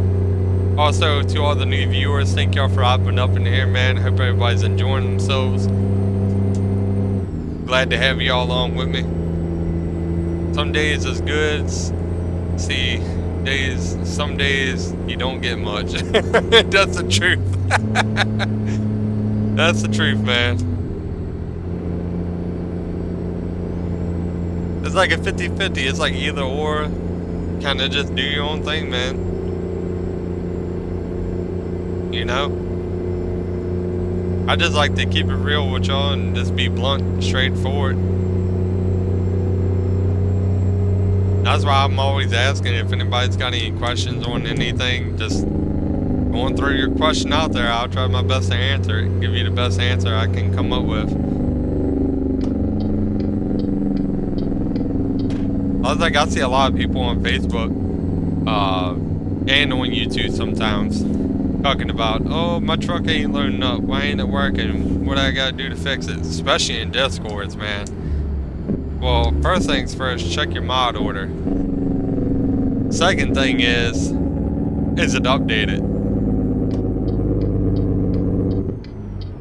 Also, to all the new viewers, thank y'all for hopping up in here, man. Hope everybody's enjoying themselves. Glad to have y'all along with me. Some days is good. See, some days you don't get much. That's the truth. That's the truth, man. It's like a 50-50. It's like either or. Kind of just do your own thing, man. You know? I just like to keep it real with y'all and just be blunt and straightforward. That's why I'm always asking if anybody's got any questions on anything. Just go and throw your question out there. I'll try my best to answer it. Give you the best answer I can come up with. I think I see a lot of people on Facebook and on YouTube sometimes talking about, oh, my truck ain't loading up, why ain't it working, what I gotta do to fix it, especially in Discords, man. Well, first things first, check your mod order. Second thing is it updated?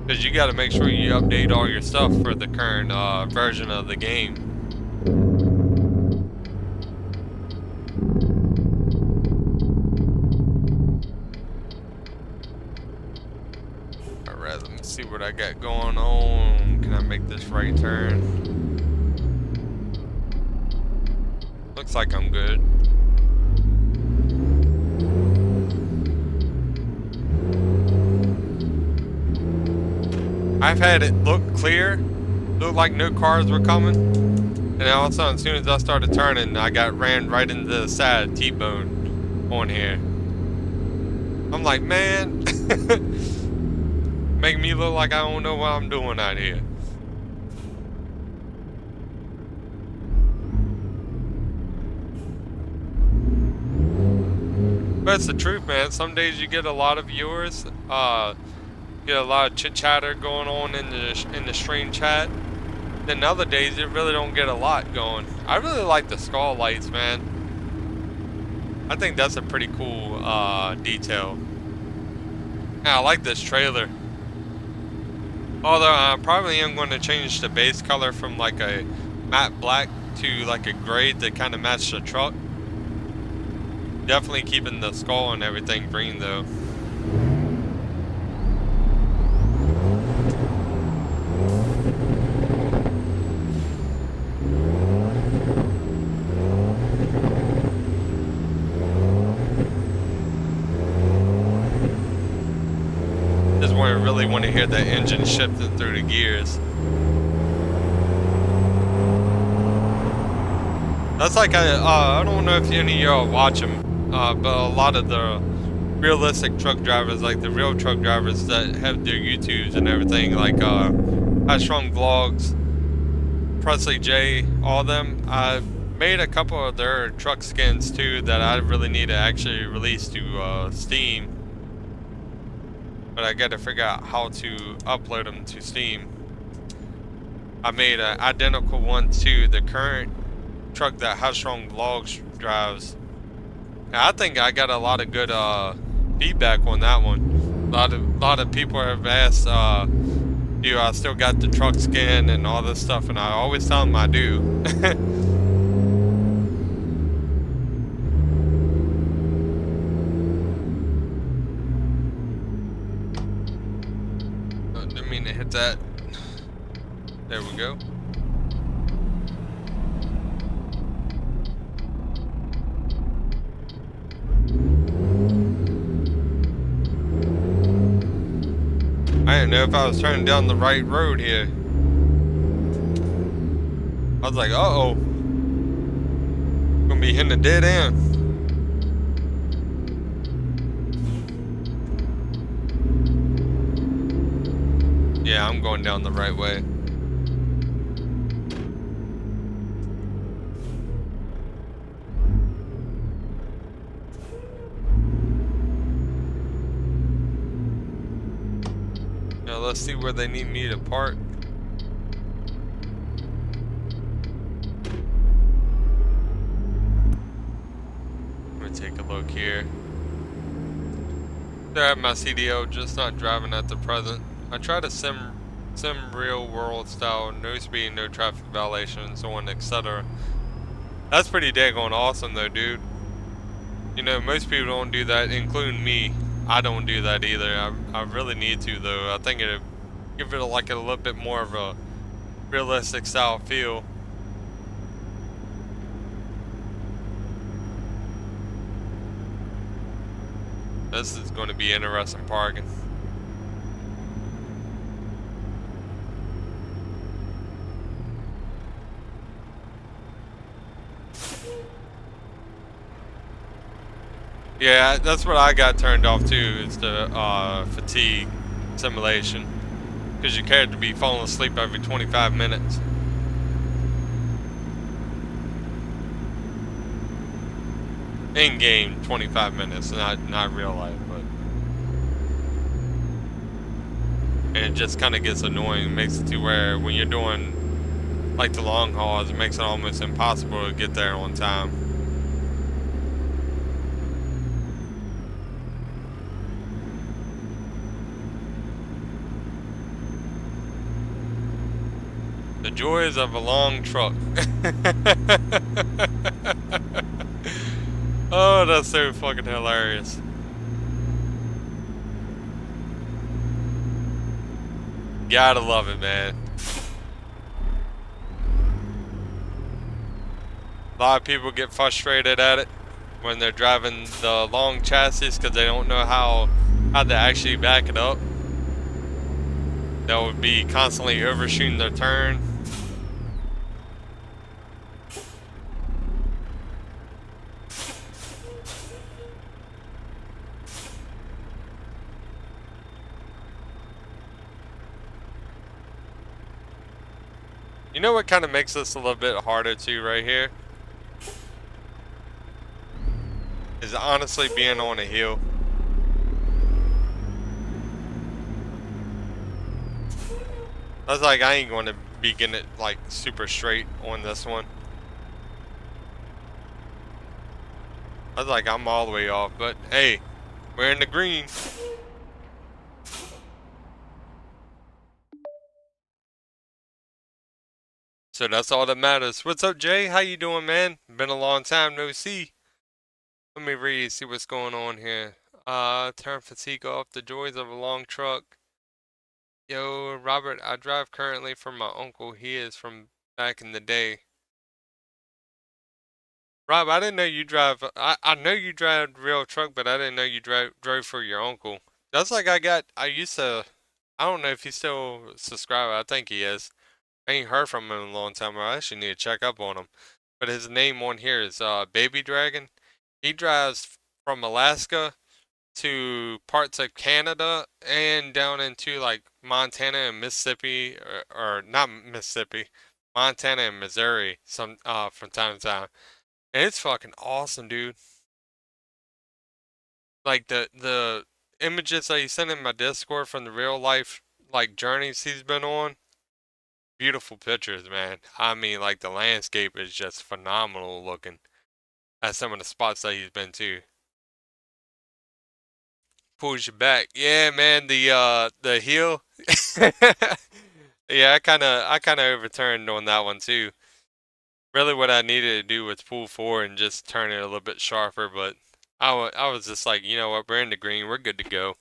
Because you gotta make sure you update all your stuff for the current version of the game. See what I got going on. Can I make this right turn? Looks like I'm good. I've had it look clear, look like no cars were coming, and then all of a sudden, as soon as I started turning, I got ran right into the side T-bone on here. I'm like, man, make me look like I don't know what I'm doing out here. But it's the truth, man. Some days you get a lot of viewers, get a lot of chit chatter going on in the stream chat. Then other days you really don't get a lot going. I really like the skull lights, man. I think that's a pretty cool detail. Yeah, I like this trailer. Although I probably am going to change the base color from like a matte black to like a gray to kind of match the truck. Definitely keeping the skull and everything green though. Just really want to hear that engine shifting through the gears. That's like I don't know if any of y'all watch them. But a lot of the realistic truck drivers, like the real truck drivers that have their YouTubes and everything, like High Strong Vlogs, Presley J, all of them, I made a couple of their truck skins too that I really need to actually release to Steam. But I gotta figure out how to upload them to Steam. I made an identical one to the current truck that High Strong Vlogs drives. I think I got a lot of good feedback on that one. A lot of people have asked, do I still got the truck skin and all this stuff, and I always tell them I do. Didn't mean to hit that. There we go. I didn't know if I was turning down the right road here. I was like, uh-oh. Gonna be hitting a dead end. Yeah, I'm going down the right way. Let's see where they need me to park. Let me take a look here. There I have my CDO, just not driving at the present. I try to sim real world style, no speed, no traffic violations, so on, etc. That's pretty daggone awesome though, dude. You know, most people don't do that, including me. I don't do that either. I really need to though. I think it'd give it like a little bit more of a realistic style feel. This is going to be interesting parking. Yeah, that's what I got turned off too, is the fatigue simulation. Because you care to be falling asleep every 25 minutes. In game, 25 minutes, not real life, but. And it just kind of gets annoying. It makes it to where when you're doing like the long hauls, it makes it almost impossible to get there on time. The joys of a long truck. Oh, that's so fucking hilarious. Gotta love it, man. A lot of people get frustrated at it when they're driving the long chassis because they don't know how to actually back it up. They'll be constantly overshooting their turn. You know what kind of makes this a little bit harder too right here? Is honestly being on a hill. I was like, I ain't going to be getting it like super straight on this one. I was like, I'm all the way off, but hey, we're in the green. So that's all that matters. What's up, Jay? How you doing, man? Been a long time no see. Let me read, see what's going on here. Turn fatigue off, the joys of a long truck. Yo, Robert, I drive currently for my uncle. He is from back in the day. Rob, I didn't know you drive. I know you drive real truck, but I didn't know you drove for your uncle. That's like I used to, I don't know if he's still subscribed. I think he is. I ain't heard from him in a long time. I actually need to check up on him. But his name on here is Baby Dragon. He drives from Alaska to parts of Canada and down into like Montana and Mississippi, or not Mississippi, Montana and Missouri some from time to time. And it's fucking awesome, dude. Like the images that he sent in my Discord from the real life like journeys he's been on. Beautiful pictures, man. I mean, like the landscape is just phenomenal looking at some of the spots that he's been to. Pulls you back. Yeah, man, the heel. Yeah, I kinda overturned on that one too. Really what I needed to do was pull forward and just turn it a little bit sharper, but I was just like, you know what, we're in the green, we're good to go.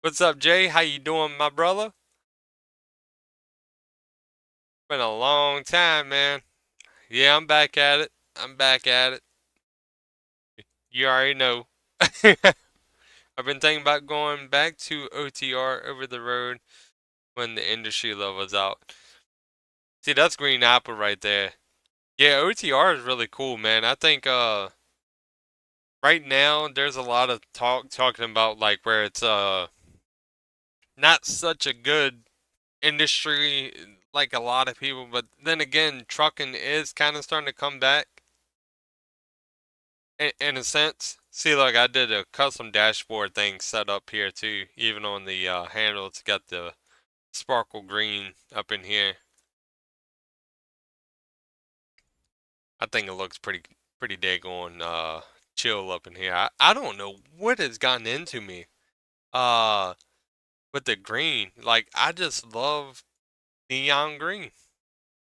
What's up, Jay? How you doing, my brother? Been a long time, man. Yeah, I'm back at it. I'm back at it. You already know. I've been thinking about going back to OTR over the road when the industry level's out. See, that's green apple right there. Yeah, OTR is really cool, man. I think right now there's a lot of talking about like where it's not such a good industry like a lot of people, but then again, trucking is kind of starting to come back in a sense. See, like I did a custom dashboard thing set up here too, even on the handle. It's got the sparkle green up in here. I think it looks pretty daggone chill up in here. I don't know what has gotten into me uh with the green. Like I just love neon green.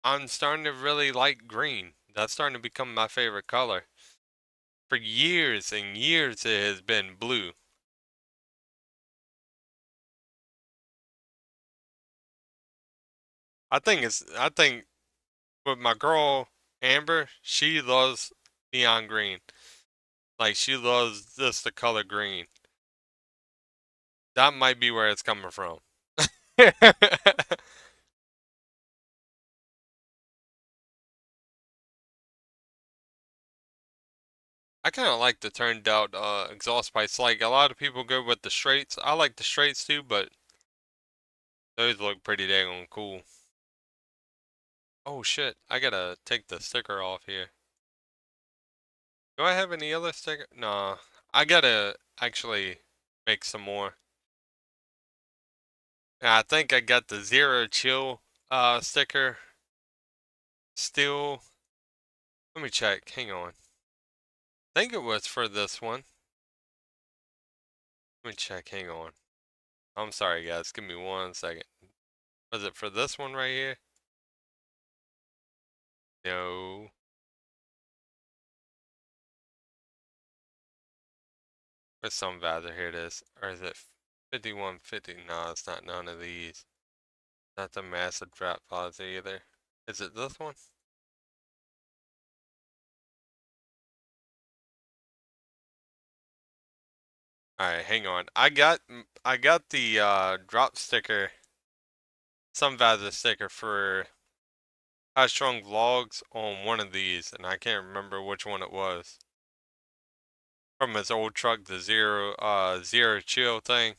I'm starting to really like green. That's starting to become my favorite color. For years and years it has been blue. I think with my girl Amber, she loves neon green. Like she loves just the color green. That might be where it's coming from. I kind of like the turned out exhaust pipes. Like a lot of people go with the straights. I like the straights too, but those look pretty dang cool. Oh shit, I gotta take the sticker off here. Do I have any other sticker? Nah, I gotta actually make some more. And I think I got the zero chill sticker still. Let me check. Hang on. I think it was for this one. Let me check. Hang on. I'm sorry, guys. Give me 1 second. Was it for this one right here? No. Where's some value? Here it is. Or is it 5150? No, it's not none of these. Not the massive drop pods either. Is it this one? Alright, hang on. I got the drop sticker, some value sticker for High Strung Vlogs on one of these, and I can't remember which one it was. From his old truck, the zero chill thing.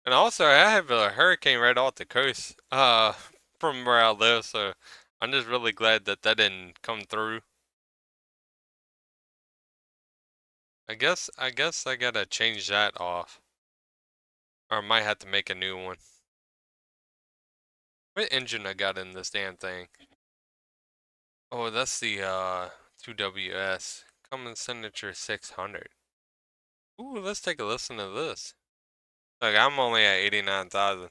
And also, I have a hurricane right off the coast, from where I live, so I'm just really glad that that didn't come through. I guess I gotta change that off, or I might have to make a new one. What engine I got in this damn thing? Oh, that's the 2WS Cummins Signature 600. Ooh, let's take a listen to this. Like, I'm only at 89,000.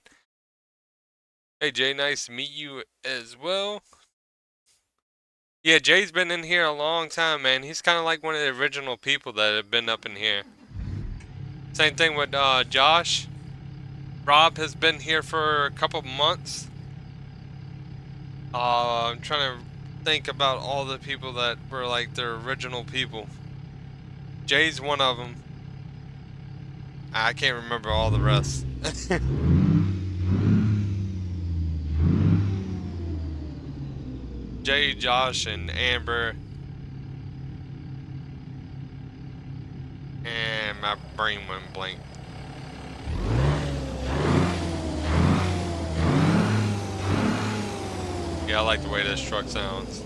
Hey Jay, nice to meet you as well. Yeah, Jay's been in here a long time, man. He's kind of like one of the original people that have been up in here. Same thing with Josh. Rob has been here for a couple months. I'm trying to think about all the people that were like their original people. Jay's one of them. I can't remember all the rest. Jay, Josh, and Amber. And my brain went blank. Yeah, I like the way this truck sounds.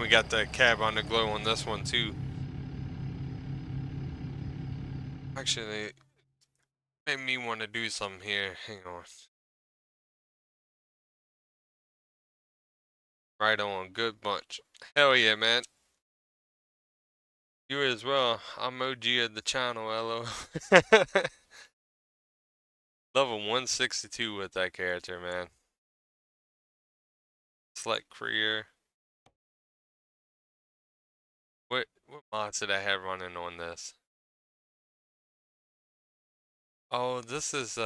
We got the cab on the glow on this one too. Actually, made me want to do something here. Hang on. Right on, good bunch. Hell yeah, man. You as well. I'm OG of the channel, LO. Level 162 with that character, man. Select career. What mods did I have running on this? Oh, this is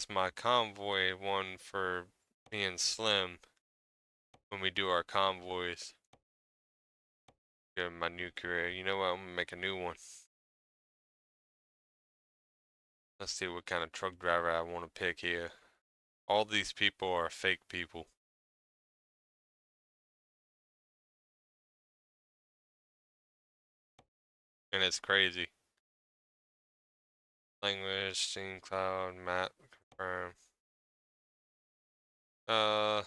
my convoy one for being slim when we do our convoys. Good, my new career. You know what? I'm gonna make a new one. Let's see what kind of truck driver I want to pick here. All these people are fake people. And it's crazy. Language, scene cloud, map, confirm. I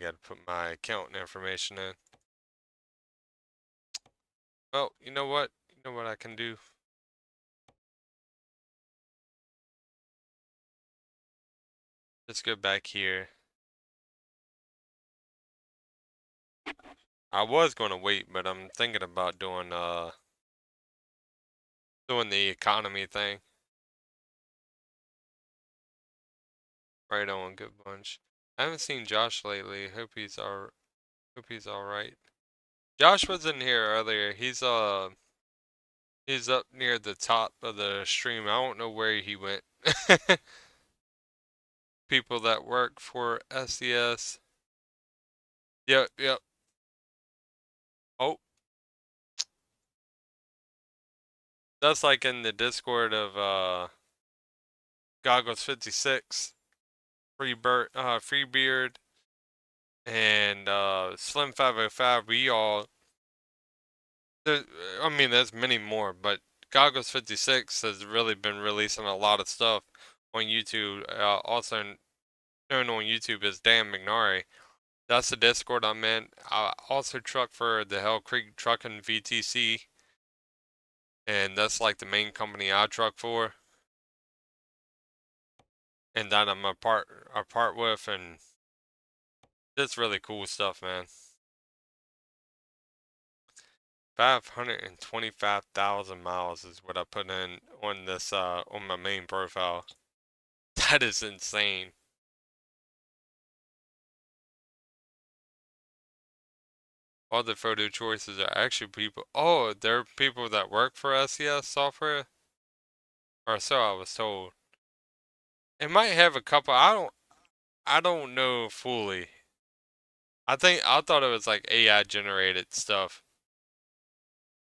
gotta put my account information in. Well, you know what? You know what I can do? Let's go back here. I was gonna wait, but I'm thinking about doing the economy thing. Right on, good bunch. I haven't seen Josh lately. Hope he's alright. Josh was in here earlier. He's up near the top of the stream. I don't know where he went. People that work for SES. Yep, yep. Oh, that's like in the Discord of Goggles 56, Freebeard, and Slim 505. We all, I mean, there's many more, but Goggles 56 has really been releasing a lot of stuff on YouTube. Also known on YouTube as Dan McNarry. That's the Discord I'm in. I also truck for the Hell Creek Trucking VTC, and that's like the main company I truck for, and that I'm a part with, and it's really cool stuff, man. 525,000 miles is what I put in on this on my main profile. That is insane. All the photo choices are actually people. Oh, they're people that work for SES software, or so I was told. It might have a couple. I don't know fully. I thought it was like AI generated stuff,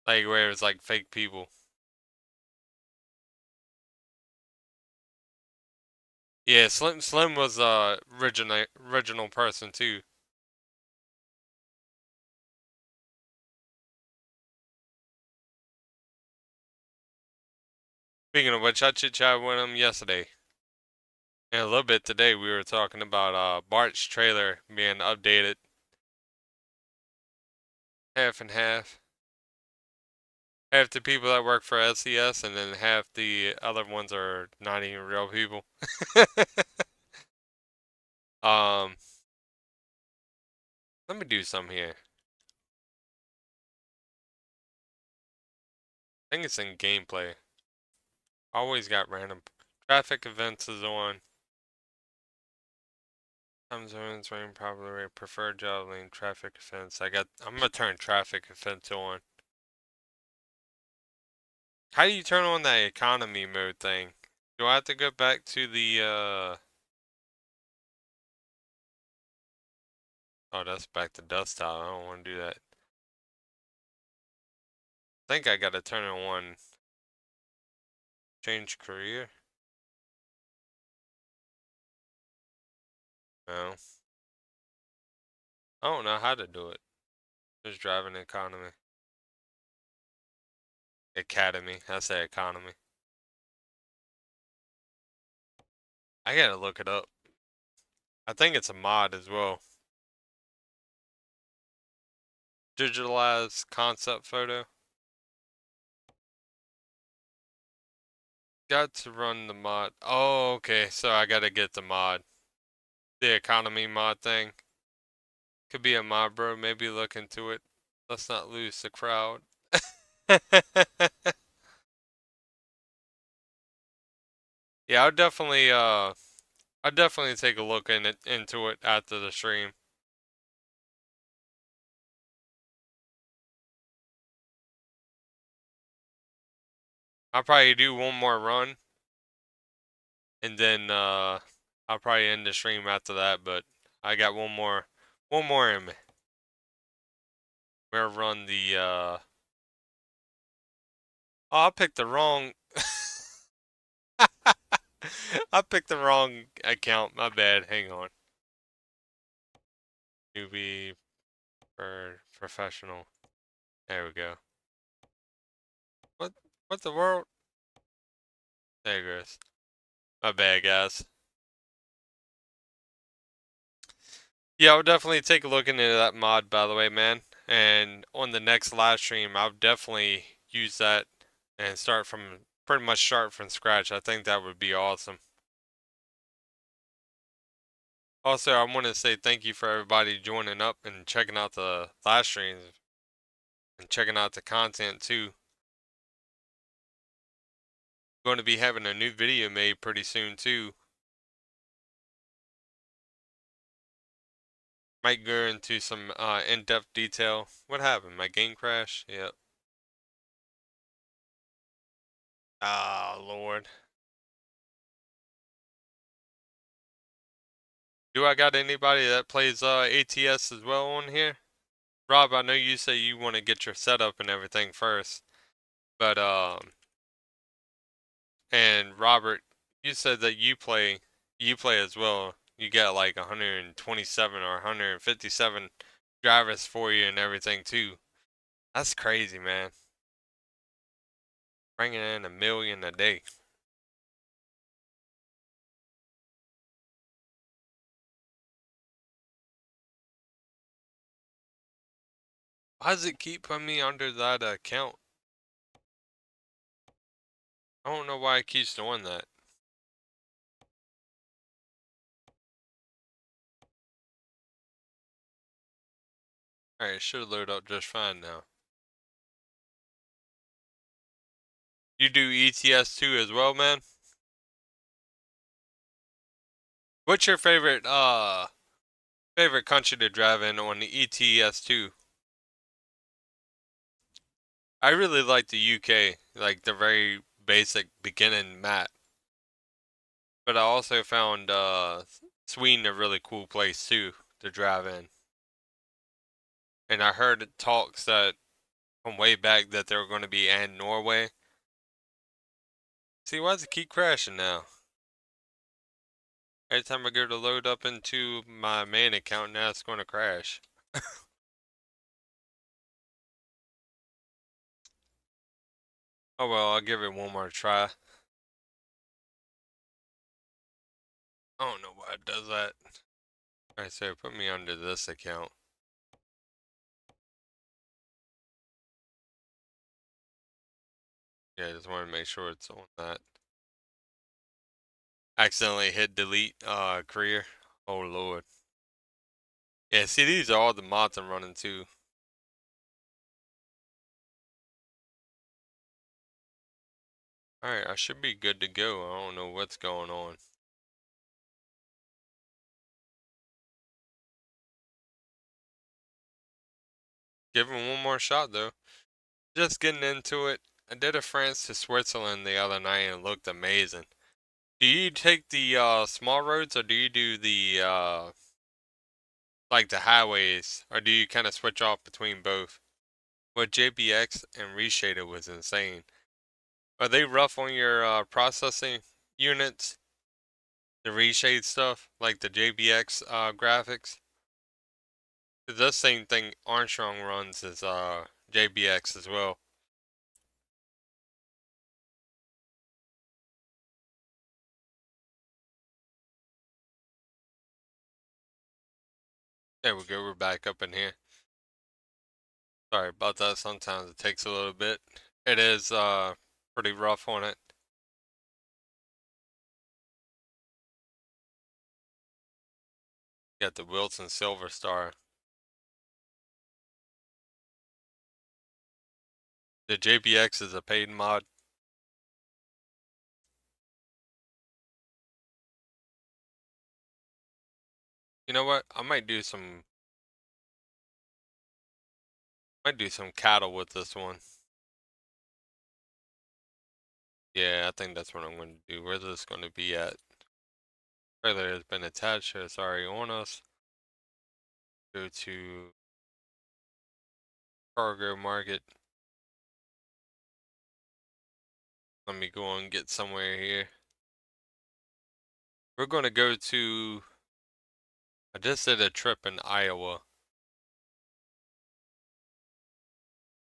like where it was like fake people. Yeah, Slim was original person too. Speaking of which, I chit-chatted with him yesterday. And a little bit today, we were talking about Bart's trailer being updated. Half and half. Half the people that work for SES, and then half the other ones are not even real people. um, Let me do some here. I think it's in gameplay. Always got random traffic events is on. Time zones, rain probably preferred job lane traffic events. I'm gonna turn traffic events on. How do you turn on that economy mode thing? Do I have to go back to the oh, that's back to desktop. I don't want to do that. I think I gotta turn it on. Change career? No. I don't know how to do it. Just driving economy. Academy. I say economy. I gotta look it up. I think it's a mod as well. Digitalized concept photo. Got to run the mod. Oh, okay. So I gotta get the mod. The economy mod thing. Could be a mod, bro. Maybe look into it. Let's not lose the crowd. Yeah, I'll definitely take a look into it after the stream. I'll probably do one more run, and then I'll probably end the stream after that, but I got one more in me. We're gonna run the oh, I picked the wrong I picked the wrong account, my bad, hang on. Newbie for professional. There we go. What the world? There it goes. My bad, guys. Yeah, I'll definitely take a look into that mod, by the way, man. And on the next live stream, I'll definitely use that and pretty much start from scratch. I think that would be awesome. Also, I want to say thank you for everybody joining up and checking out the live streams and checking out the content too. Going to be having a new video made pretty soon too. Might go into some in-depth detail. What happened? My game crash? Yep. Ah, Lord. Do I got anybody that plays ATS as well on here? Rob, I know you say you want to get your setup and everything first, but and Robert, you said that you play as well. You got like 127 or 157 drivers for you and everything too. That's crazy, man. Bringing in 1 million a day. Why does it keep putting me under that account? I don't know why it keeps doing that. Alright, it should load up just fine now. You do ETS too as well, man? What's your favorite country to drive in on the ETS2? I really like the UK, like the very basic beginning map. But I also found Sweden a really cool place too to drive in. And I heard talks that from way back that they were going to be in Norway. See, why does it keep crashing now? Every time I go to load up into my main account, now it's going to crash. Oh well, I'll give it one more try. I don't know why it does that. Alright, so put me under this account. Yeah, I just want to make sure it's on that. Accidentally hit delete career. Oh lord. Yeah, see, these are all the mods I'm running too. Alright, I should be good to go. I don't know what's going on. Give him one more shot though. Just getting into it. I did a France to Switzerland the other night and it looked amazing. Do you take the small roads or do you do the like the highways, or do you kind of switch off between both? With JBX and Reshaded was insane. Are they rough on your processing units? The reshade stuff, like the JBX graphics? The same thing Armstrong runs as JBX as well. There we go, we're back up in here. Sorry about that, sometimes it takes a little bit. It is pretty rough on it. Got the Wilson Silver Star. The JBX is a paid mod. You know what? I might do some cattle with this one. Yeah, I think that's what I'm going to do. Where's this going to be at? Trailer has been attached, so it's already on us. Go to cargo market. Let me go and get somewhere here. We're going to go to, I just did a trip in Iowa.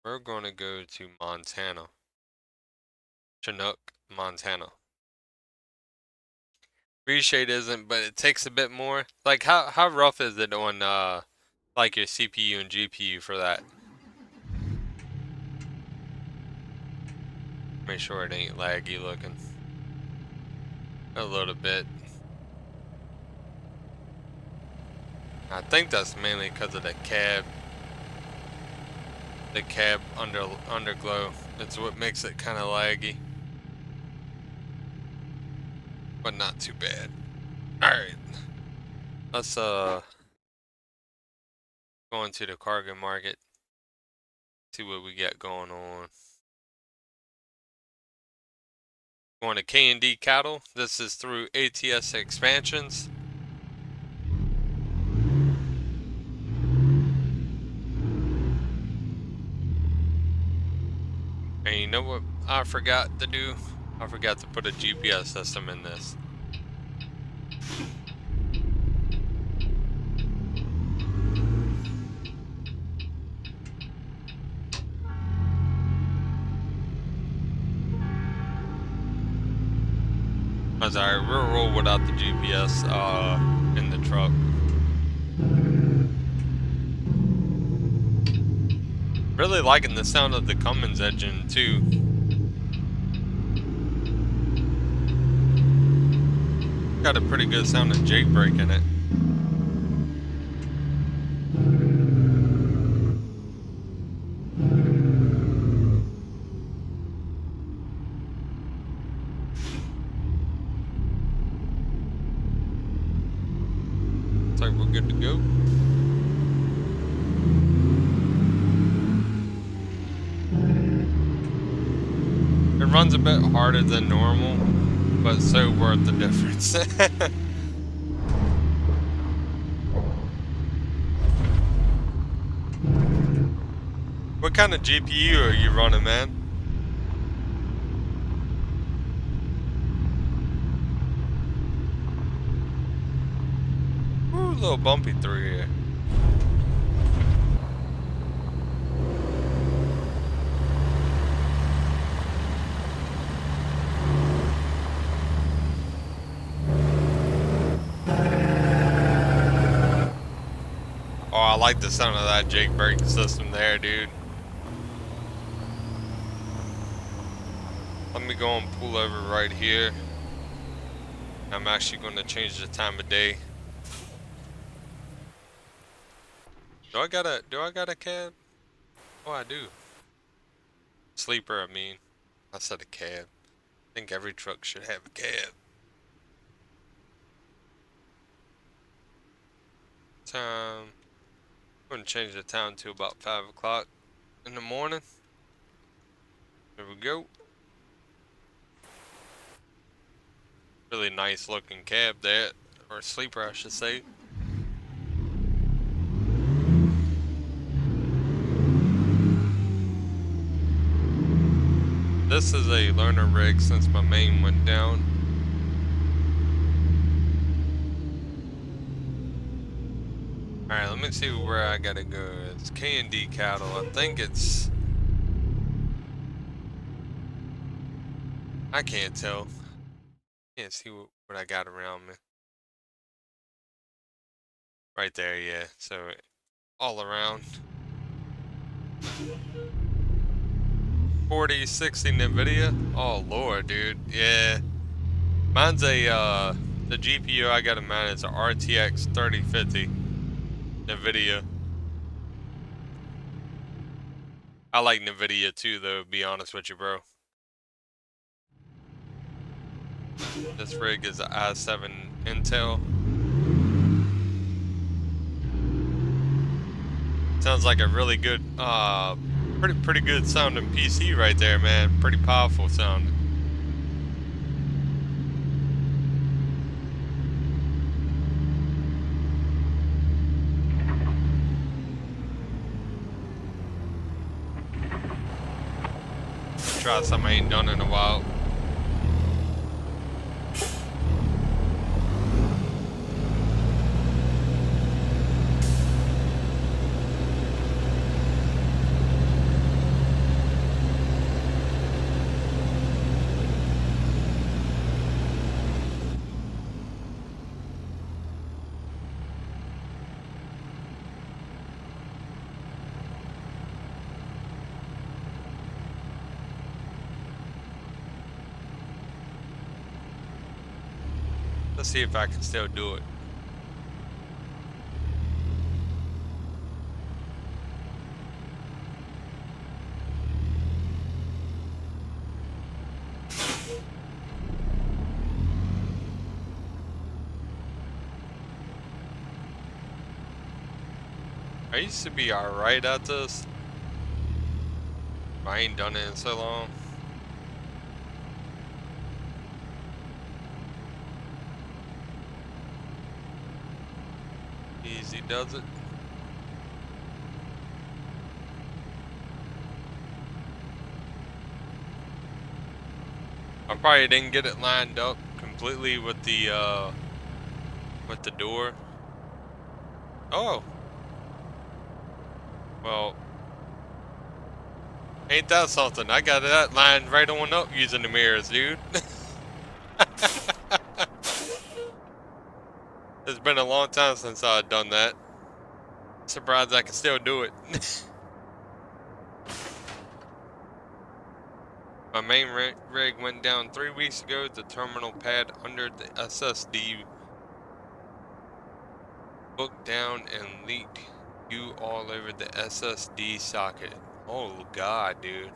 We're going to go to Montana. Chinook, Montana. Reshade isn't, but it takes a bit more. Like, how rough is it on, like, your CPU and GPU for that? Make sure it ain't laggy looking. A little bit. I think that's mainly because of the cab. The cab underglow. It's what makes it kind of laggy. But not too bad. Alright. Let's go into the cargo market. See what we got going on. Going to K&D Cattle. This is through ATS expansions. And you know what I forgot to do? I forgot to put a GPS system in this. That's alright, we'll roll without the GPS in the truck. Really liking the sound of the Cummins engine too. Got a pretty good sounding Jake brake in it. Looks like we're good to go. It runs a bit harder than normal, but so worth the difference. What kind of GPU are you running, man? Ooh, a little bumpy through here. I like the sound of that Jake brake system there, dude. Let me go and pull over right here. I'm actually going to change the time of day. Do I got a cab? Oh, I do. Sleeper, I mean. I said a cab. I think every truck should have a cab. Time. I'm going to change the time to about 5 o'clock in the morning. There we go. Really nice looking cab there. Or sleeper, I should say. This is a learner rig since my main went down. Alright, let me see where I gotta go. It's K&D cattle. I think it's... I can't tell. Can't see what I got around me. Right there, yeah. So, all around. 40, 60 NVIDIA? Oh, Lord, dude. Yeah. Mine's a, the GPU I got in mine is a RTX 3050 NVIDIA. I like NVIDIA too, though, to be honest with you, bro. This rig is an i7 Intel. Sounds like a really good, pretty good sounding PC right there, man. Pretty powerful sounding. Try something I ain't done in a while. Let's see if I can still do it. I used to be alright at this. I ain't done it in so long. Easy does it. I probably didn't get it lined up completely with the door. Oh. Well, ain't that something? I got that lined right on up using the mirrors, dude. It's been a long time since I've done that. Surprised I can still do it. My main rig went down 3 weeks ago. The terminal pad under the SSD booked down and leaked goo all over the SSD socket. Oh god, dude.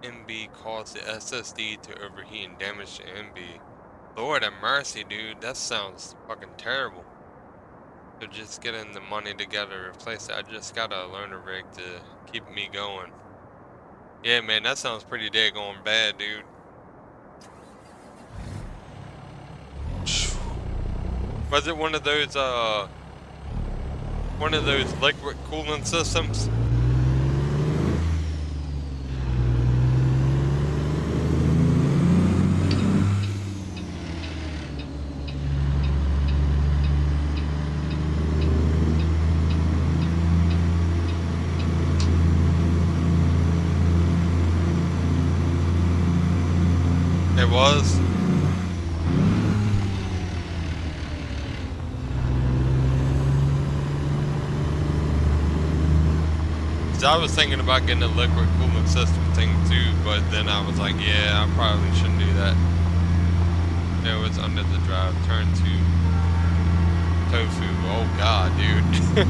MB caused the SSD to overheat and damage the MB. Lord have mercy, dude. That sounds fucking terrible. So just getting the money together to replace it. I just gotta learn a rig to keep me going. Yeah, man, that sounds pretty daggone bad, dude. Was it one of those liquid cooling systems? It was. I was thinking about getting a liquid cooling system thing too, but then I was like, yeah, I probably shouldn't do that. It was under the drive. Turn to tofu. Oh god, dude.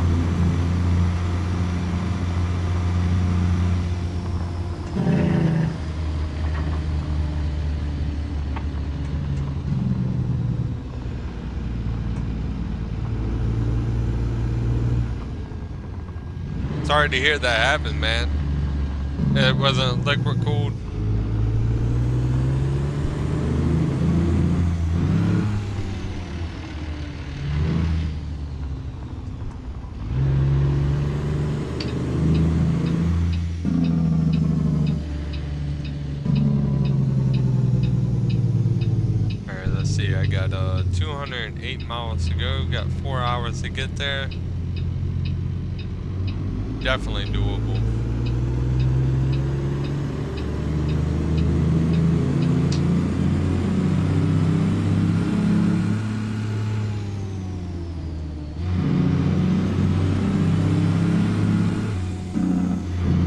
Sorry to hear that happen, man. It wasn't liquid cooled. Alright, let's see. I got 208 miles to go. Got 4 hours to get there. Definitely doable.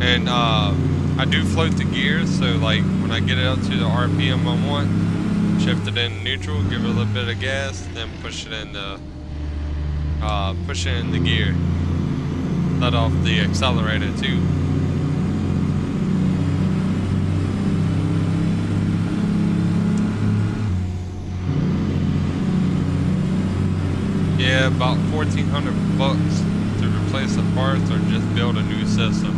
And I do float the gears, so like when I get it up to the RPM I want, shift it in neutral, give it a little bit of gas, then push it in the gear. Let off the accelerator too. Yeah, about $1,400 to replace the parts or just build a new system.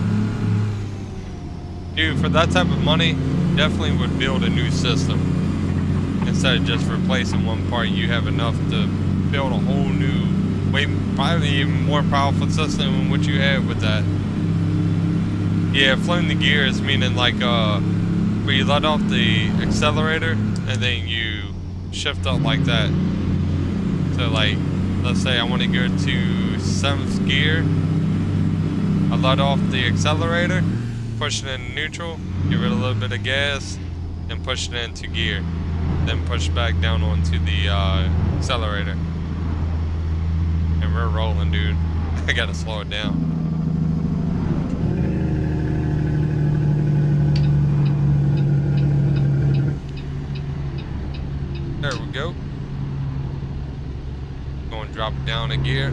Dude, for that type of money, definitely would build a new system. Instead of just replacing one part, you have enough to build a whole new, probably even more powerful system than what you have with that. Yeah, floating the gears, meaning like where you let off the accelerator and then you shift up like that. So like, let's say I want to go to 7th gear. I let off the accelerator, push it in neutral, give it a little bit of gas, then push it into gear. Then push back down onto the accelerator. And we're rolling, dude. I gotta slow it down. There we go. Going to drop it down a gear.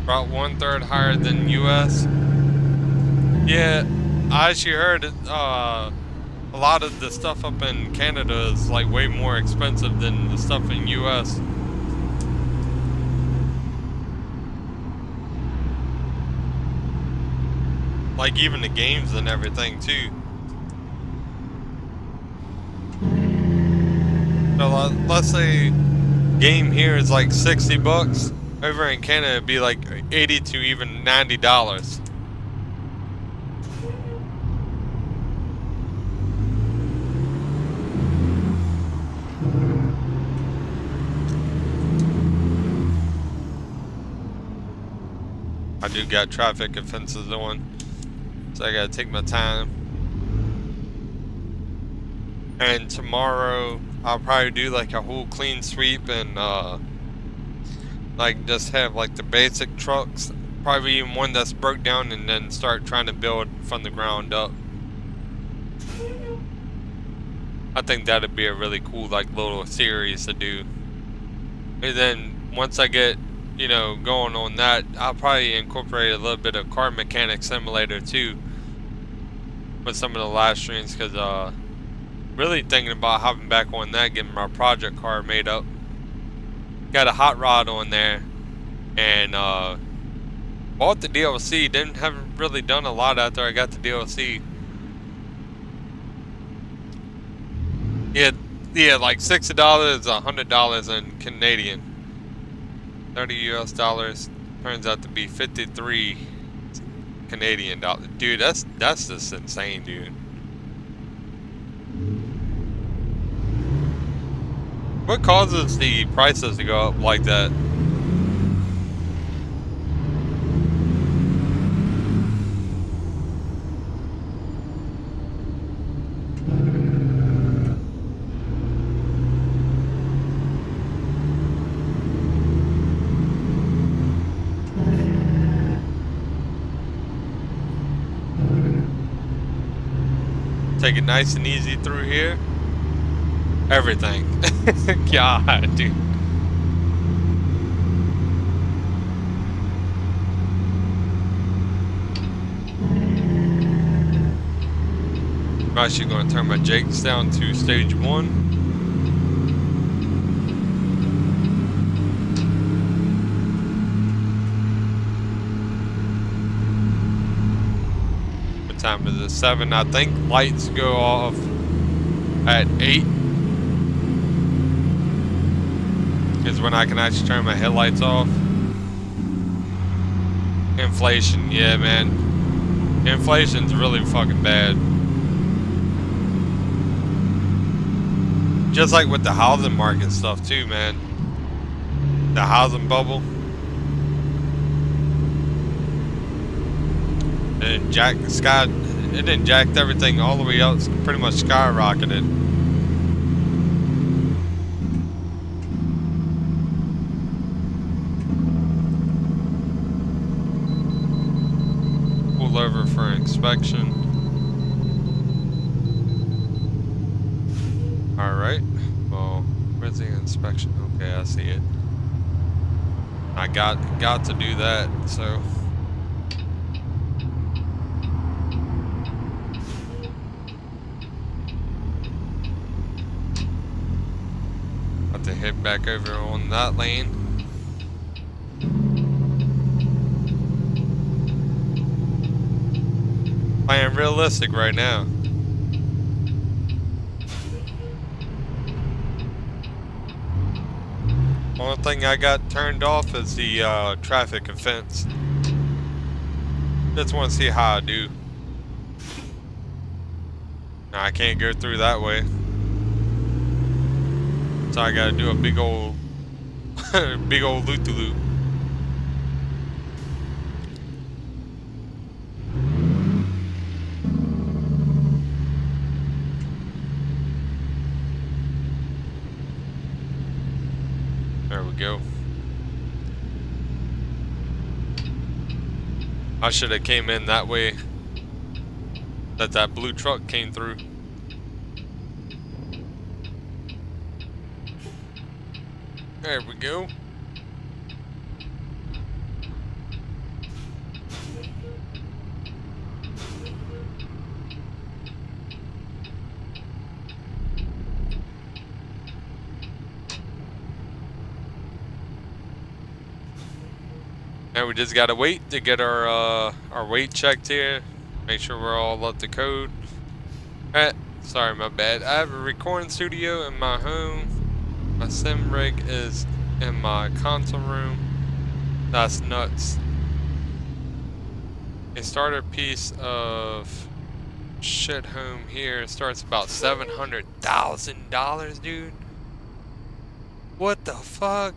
About 1/3 higher than US. Yeah, I actually heard a lot of the stuff up in Canada is like way more expensive than the stuff in US. Like even the games and everything too. So let's say game here is like $60. Over in Canada it'd be like $80 to even $90. I do got traffic offenses on, so I gotta take my time. And tomorrow I'll probably do like a whole clean sweep and like just have like the basic trucks, probably even one that's broke down, and then start trying to build from the ground up. I think that'd be a really cool like little series to do. And then once I get, you know, going on that, I'll probably incorporate a little bit of car mechanic simulator too with some of the live streams, because really thinking about hopping back on that, getting my project car made up. Got a hot rod on there, and bought the DLC. Haven't really done a lot after I got the DLC. Yeah, like $60, $100 in Canadian. 30 US dollars turns out to be 53 Canadian dollars. Dude, that's just insane, dude. What causes the prices to go up like that? Take it nice and easy through here. Everything. God, dude. I'm actually going to turn my jakes down to stage 1. What time is it? 7. I think lights go off at 8. Is when I can actually turn my headlights off. Inflation, yeah, man. Inflation's really fucking bad. Just like with the housing market stuff too, man. The housing bubble. And it done jacked everything all the way up. It's pretty much skyrocketed. Pull over for inspection. Alright, well, where's the inspection? Okay, I see it. I got to do that, so. Got to head back over on that lane. Playing realistic right now. Only thing I got turned off is the traffic offense. Just want to see how I do. Now, I can't go through that way. So I gotta do a big old loop-de-loop. There we go. I should have came in that way that blue truck came through. There we go. And we just gotta wait to get our weight checked here. Make sure we're all up to code. Alright, sorry, my bad. I have a recording studio in my home. My sim rig is in my console room. That's nuts. A starter piece of shit home here starts about $700,000, dude. What the fuck?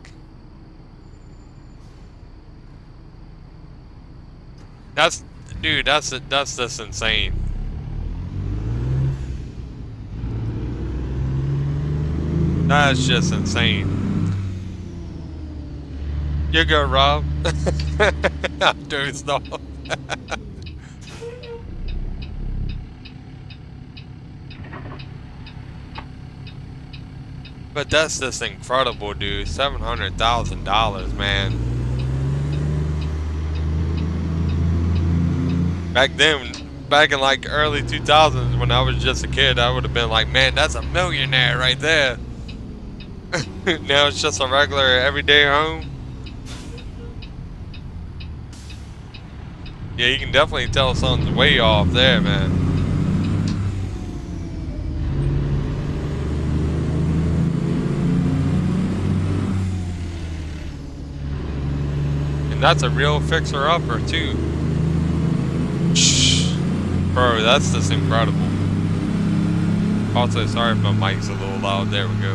That's just insane. That's just insane. You go, Rob. I'm doing stuff. But that's just incredible, dude. $700,000, man. Back then, back in like early 2000s when I was just a kid, I would have been like, man, that's a millionaire right there. Now it's just a regular everyday home. Yeah, you can definitely tell something's way off there, man. And that's a real fixer-upper too. Bro, that's just incredible. Also, sorry if my mic's a little loud. There we go.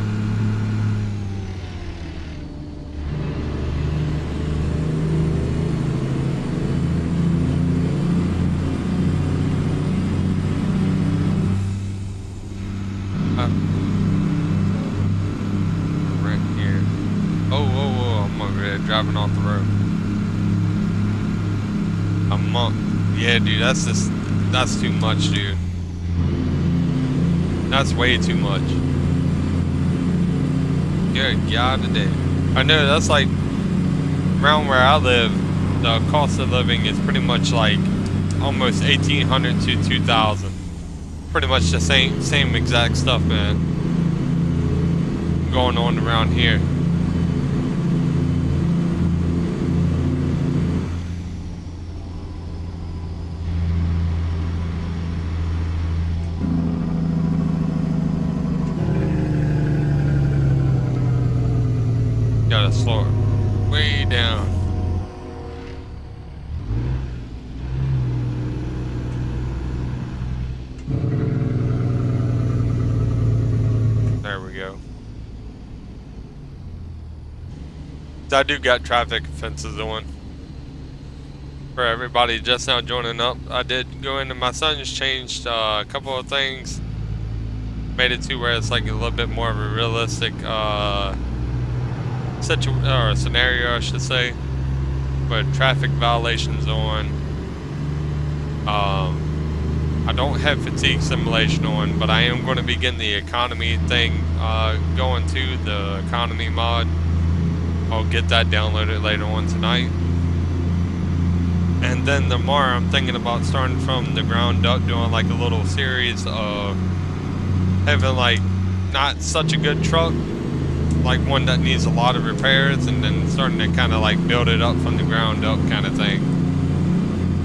Right here. Oh, I'm over there driving off the road. A month. Yeah, dude, that's too much, dude. That's way too much. Good God today. I know that's like around where I live, the cost of living is pretty much like almost 1,800 to 2,000. Pretty much the same exact stuff, man, going on around here. Gotta slow it way down. There we go. I do got traffic offenses on. For everybody just now joining up, I did go into my son's changed a couple of things. Made it to where it's like a little bit more of a realistic scenario, I should say, but traffic violations on. I don't have fatigue simulation on, but I am going to be getting the economy thing going to the economy mod. I'll get that downloaded later on tonight, and then tomorrow I'm thinking about starting from the ground up, doing like a little series of having like not such a good truck, like one that needs a lot of repairs, and then starting to kind of like build it up from the ground up kind of thing.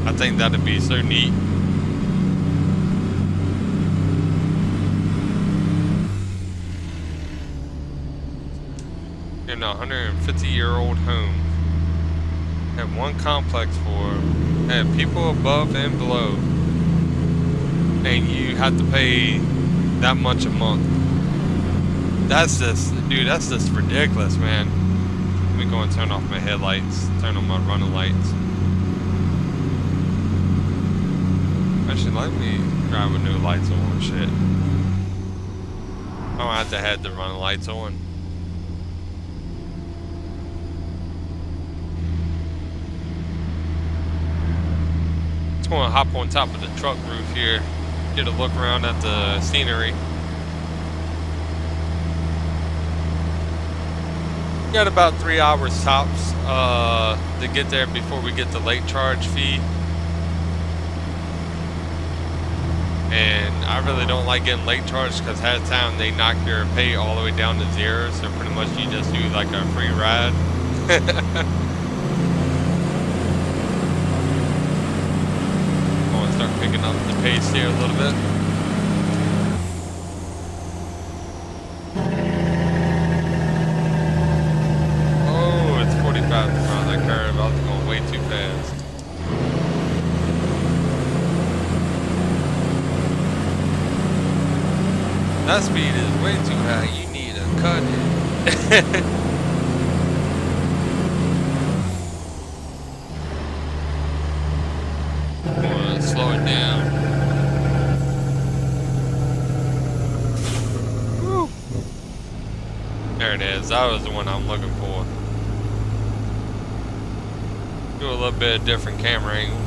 I think that'd be so neat. In a 150-year-old home, had one complex floor, had people above and below, and you had to pay that much a month. That's just, dude, that's just ridiculous, man. Let me go and turn off my headlights, turn on my running lights. Actually, let me drive with no lights on, shit. I don't have to have the running lights on. Just going to hop on top of the truck roof here, get a look around at the scenery. Got about 3 hours tops to get there before we get the late charge fee. And I really don't like getting late charged because half the time they knock your pay all the way down to zero, so pretty much you just do like a free ride. I'm gonna start picking up the pace here a little bit. Oh, it's 45 in front of that curve. I was going way too fast. That speed is way too high. You need to cut it. Come on, slow it down. Woo. There it is. That was the one I'm looking for. Do a little bit of different camera angles.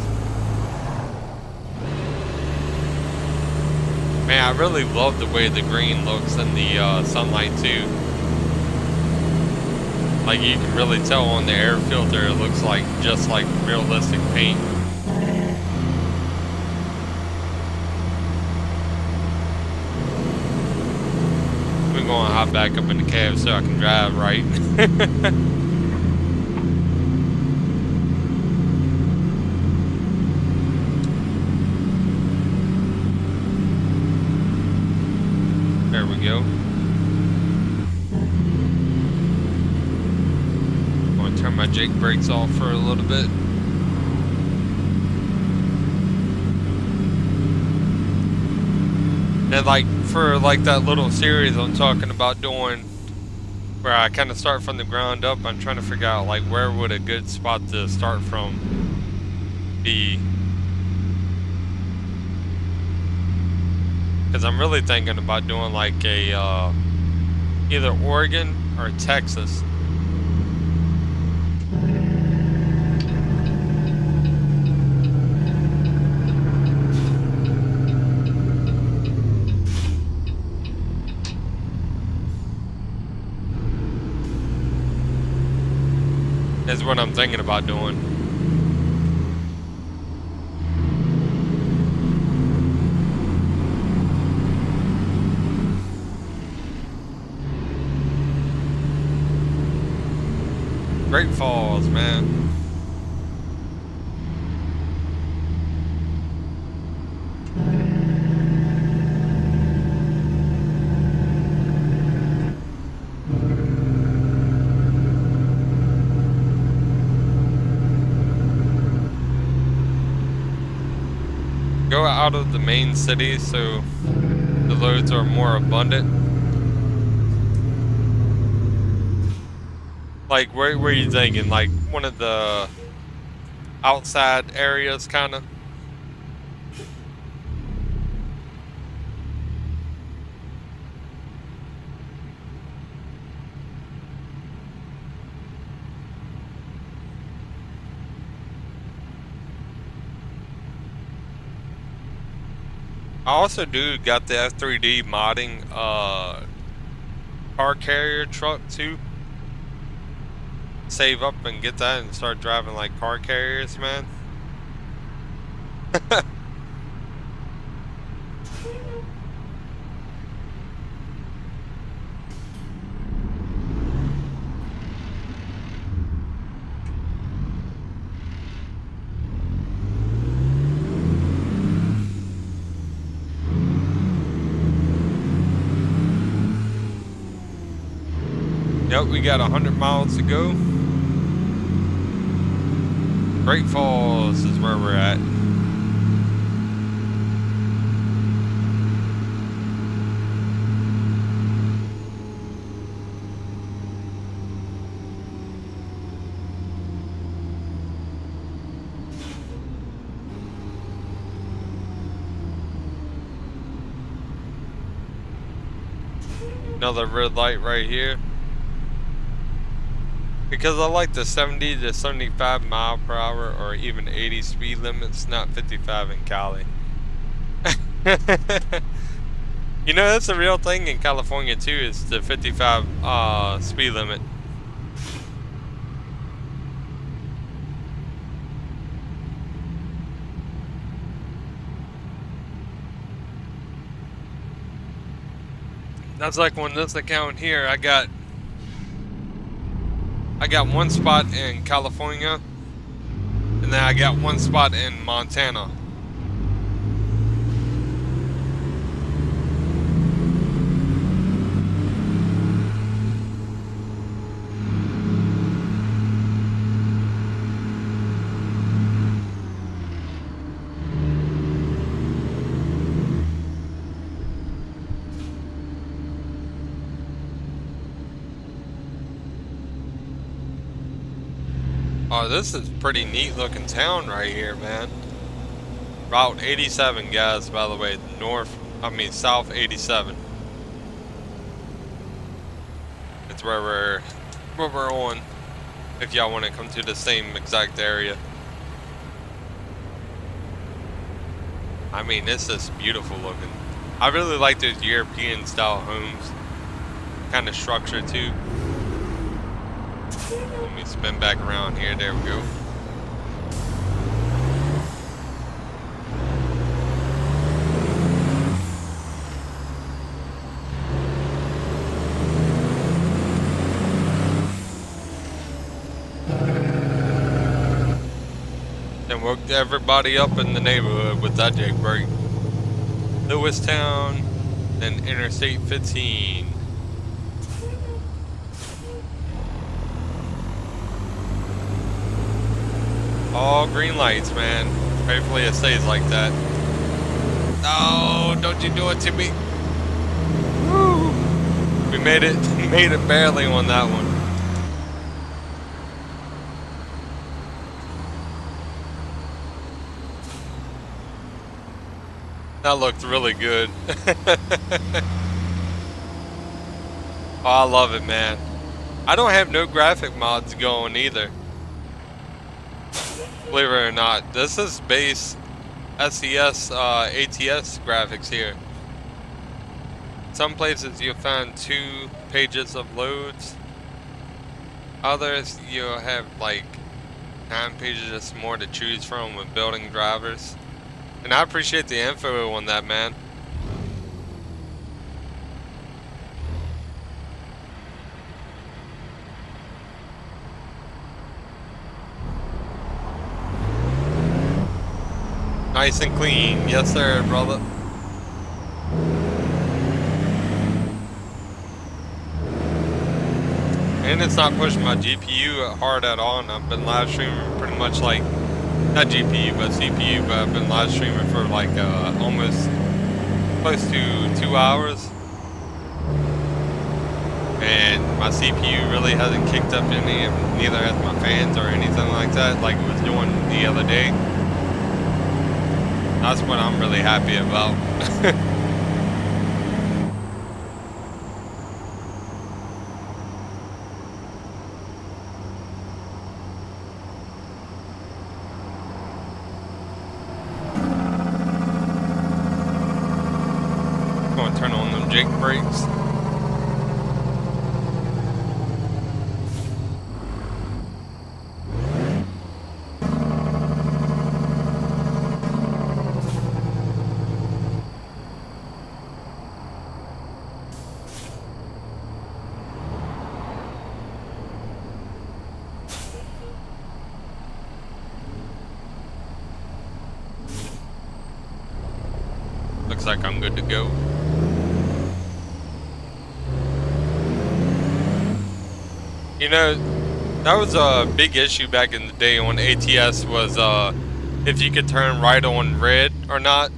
Man, I really love the way the green looks in the sunlight too. Like you can really tell on the air filter, it looks like just like realistic paint. We're going to hop back up in the cab so I can drive right. There we go. I'm going to turn my Jake brakes off for a little bit. And like for like that little series I'm talking about doing, where I kind of start from the ground up, I'm trying to figure out like where would a good spot to start from be. Because I'm really thinking about doing like a either Oregon or Texas. is what I'm thinking about doing. Great Falls, man. Go out of the main city so the loads are more abundant. Like, where are you thinking? Like, one of the outside areas, kind of? I also do got the F3D modding car carrier truck too. Save up and get that and start driving like car carriers, man. Yep, we got 100 miles to go. Great Falls is where we're at. Another red light right here. Because I like the 70 to 75 mile per hour or even 80 speed limits, not 55 in Cali. You know, that's a real thing in California too, is the 55 speed limit. That's like on this account here, I got one spot in California, and then I got one spot in Montana. Oh, this is pretty neat looking town right here, man. Route 87, guys, by the way, South 87. It's where we're on, if y'all want to come to the same exact area. I mean, this is beautiful looking. I really like those European style homes. Kind of structure too. Let me spin back around here. There we go. And woke everybody up in the neighborhood with that jake brake. Lewistown and Interstate 15. All green lights, man. Hopefully it stays like that. No, don't you do it to me. Woo. We made it barely on that one. That looked really good. Oh, I love it, man. I don't have no graphic mods going either. Believe it or not, this is base SES ATS graphics here. Some places you'll find 2 pages of loads. Others, you'll have like 9 pages more to choose from with building drivers. And I appreciate the info on that, man. Nice and clean. Yes, sir, brother. And it's not pushing my GPU hard at all, and I've been live streaming pretty much like, not GPU, but CPU, but I've been live streaming for like almost close to 2 hours. And my CPU really hasn't kicked up any, and neither has my fans or anything like that, like it was doing the other day. That's what I'm really happy about. Gonna turn on them Jake brakes. Looks like I'm good to go. You know, that was a big issue back in the day on ATS was if you could turn right on red or not.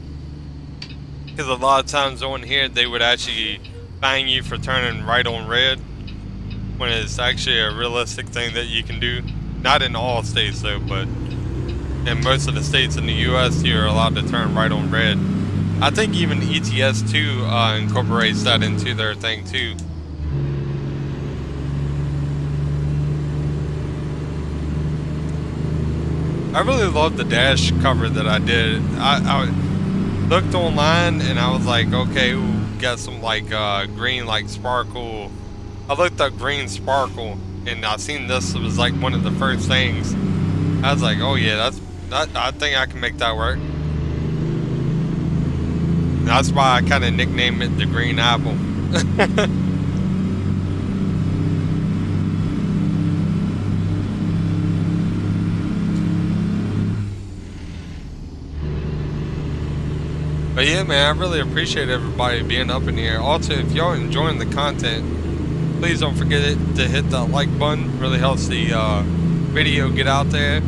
Because a lot of times on here they would actually fine you for turning right on red when it's actually a realistic thing that you can do. Not in all states though, but in most of the states in the US you're allowed to turn right on red. I think even ETS2 incorporates that into their thing too. I really love the dash cover that I did. I looked online and I was like, okay, ooh, got some like green like sparkle. I looked up green sparkle and I seen this was like one of the first things. I was like, oh yeah, I think I can make that work. That's why I kind of nicknamed it the Green Apple. But yeah, man, I really appreciate everybody being up in here. Also, if y'all enjoying the content, please don't forget to hit that like button. Really helps the video get out there.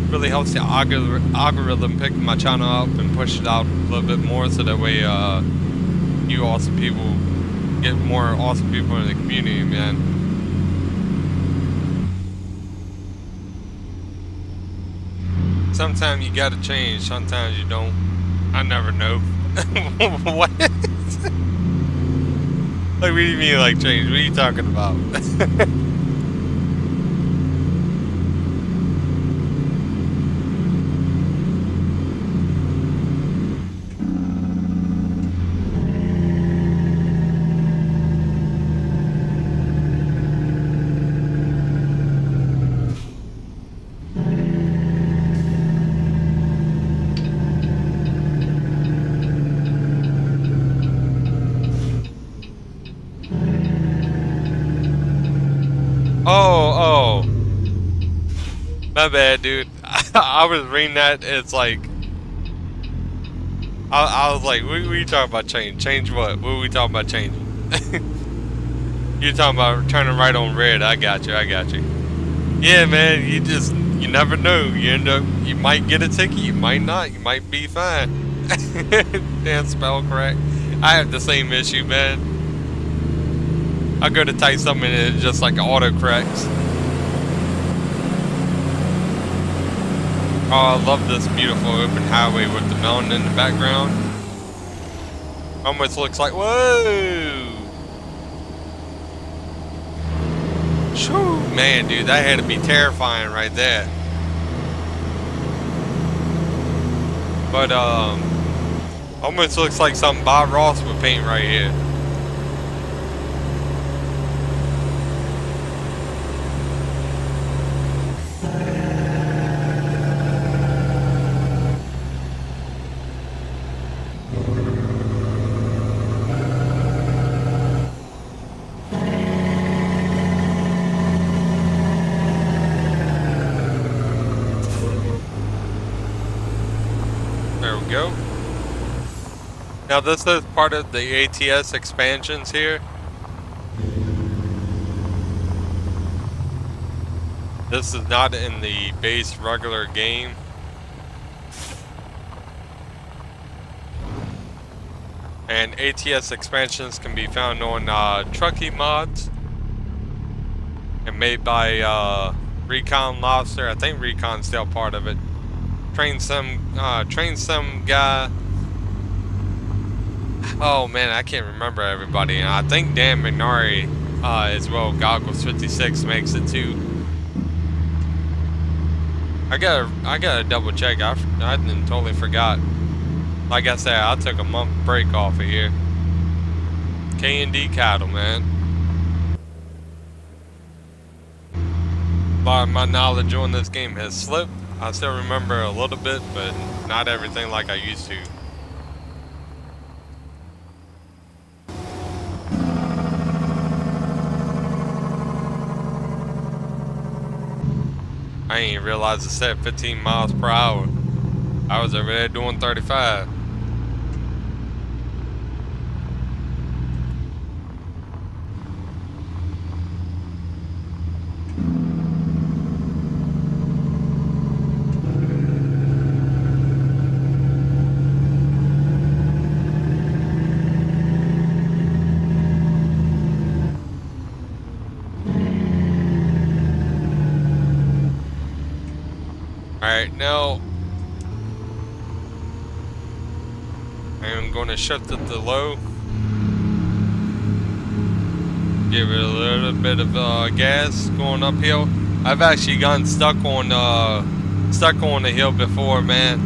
Really helps the algorithm pick my channel up and push it out a little bit more, so that way you awesome people get more awesome people in the community, man. Sometimes you gotta change, sometimes you don't. I never know. What? Like, what do you mean, like, change? What are you talking about? Oh, my bad, dude. I was reading that. It's like, I was like, what are you talking about change? Change what? What are we talking about changing? You're talking about turning right on red. I got you. Yeah, man, you never know. You might get a ticket, you might not. You might be fine. Damn, spell correct. I have the same issue, man. I go to type something and it just like auto corrects. Oh, I love this beautiful open highway with the mountain in the background. Almost looks like, whoa! Shoo, man, dude, that had to be terrifying right there. But almost looks like something Bob Ross would paint right here. we go. Now this is part of the ATS expansions here. This is not in the base regular game. And ATS expansions can be found on Truckee mods. And made by Recon Lobster. I think Recon's still part of it. Train some guy. Oh man, I can't remember everybody. I think Dan McNarry as well. Goggles 56 makes it too. I gotta double check. I totally forgot. Like I said, I took a month break off of here. K&D cattle, man. A lot of my knowledge on this game has slipped. I still remember a little bit, but not everything like I used to. I didn't realize it said 15 miles per hour. I was over there doing 35. Alright, now I'm going to shift it to low. Give it a little bit of gas going uphill. I've actually gotten stuck on the hill before, man,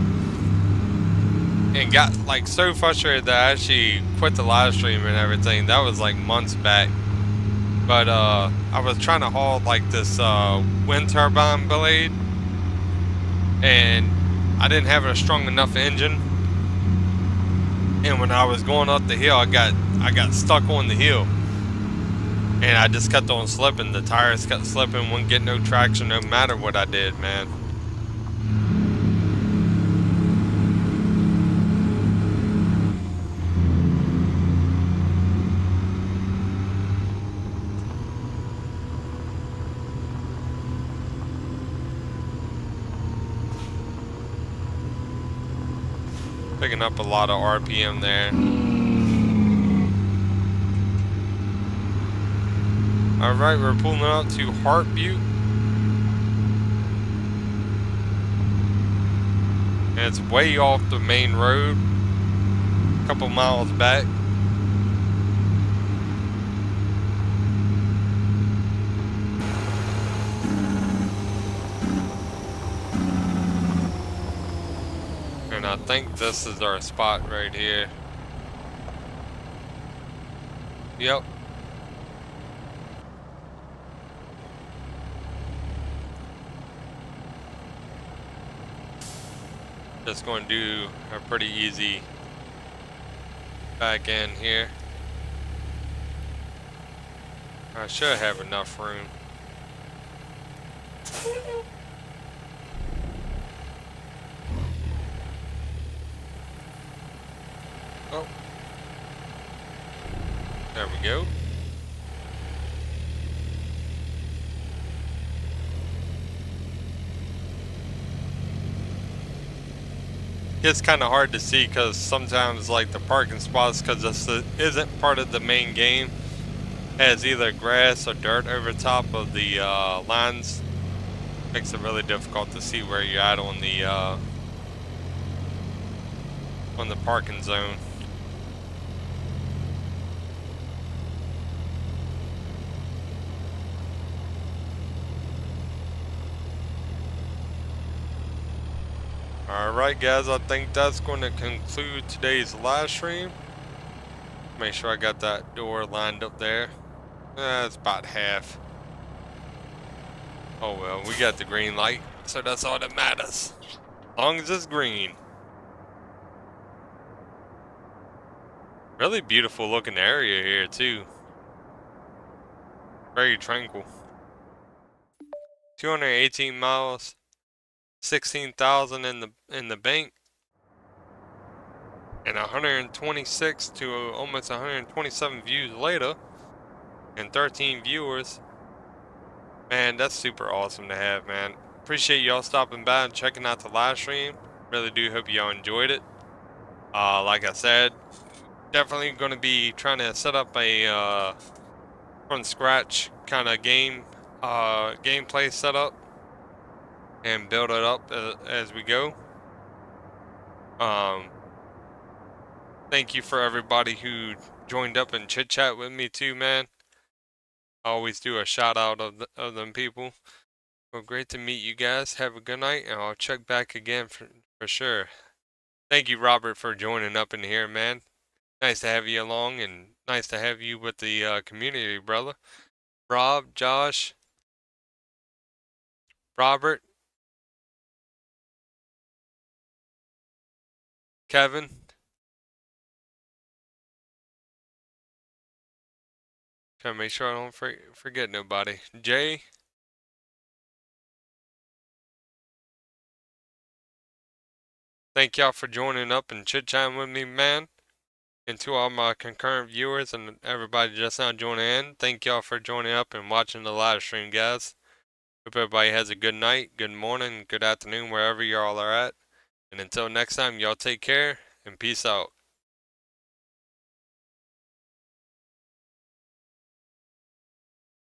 and got like so frustrated that I actually quit the live stream and everything. That was like months back. But I was trying to haul like this wind turbine blade, and I didn't have a strong enough engine. And when I was going up the hill, I got stuck on the hill, and I just kept on slipping. The tires kept slipping, wouldn't get no traction no matter what I did, man. Picking up a lot of RPM there. Alright, we're pulling out to Haterbilt. And it's way off the main road. A couple miles back. And I think this is our spot right here. Yep. Just going to do a pretty easy back end here. I should have enough room. Oh. There we go. It's kind of hard to see because sometimes like the parking spots, because this isn't part of the main game, has either grass or dirt over top of the lines. Makes it really difficult to see where you're at on the parking zone. Alright guys, I think that's going to conclude today's live stream. Make sure I got that door lined up there. It's about half. Oh well, we got the green light, so that's all that matters. As long as it's green. Really beautiful looking area here too. Very tranquil. 218 miles. 16,000 in the bank. And 126 to almost 127 views later, and 13 viewers. Man, that's super awesome to have, man. Appreciate y'all stopping by and checking out the live stream. Really do hope y'all enjoyed it. Like I said, definitely going to be trying to set up a from scratch kind of gameplay setup and build it up as we go. Thank you for everybody who joined up and chit chat with me too, man. I always do a shout out of them people. Well, great to meet you guys. Have a good night, and I'll check back again for sure. Thank you, Robert, for joining up in here, man. Nice to have you along, and nice to have you with the community, brother. Rob, Josh, Robert, Kevin. Trying to make sure I don't forget nobody. Jay. Thank y'all for joining up and chit-chatting with me, man. And to all my concurrent viewers and everybody just now joining in, thank y'all for joining up and watching the live stream, guys. Hope everybody has a good night, good morning, good afternoon, wherever y'all are at. And until next time, y'all take care and peace out.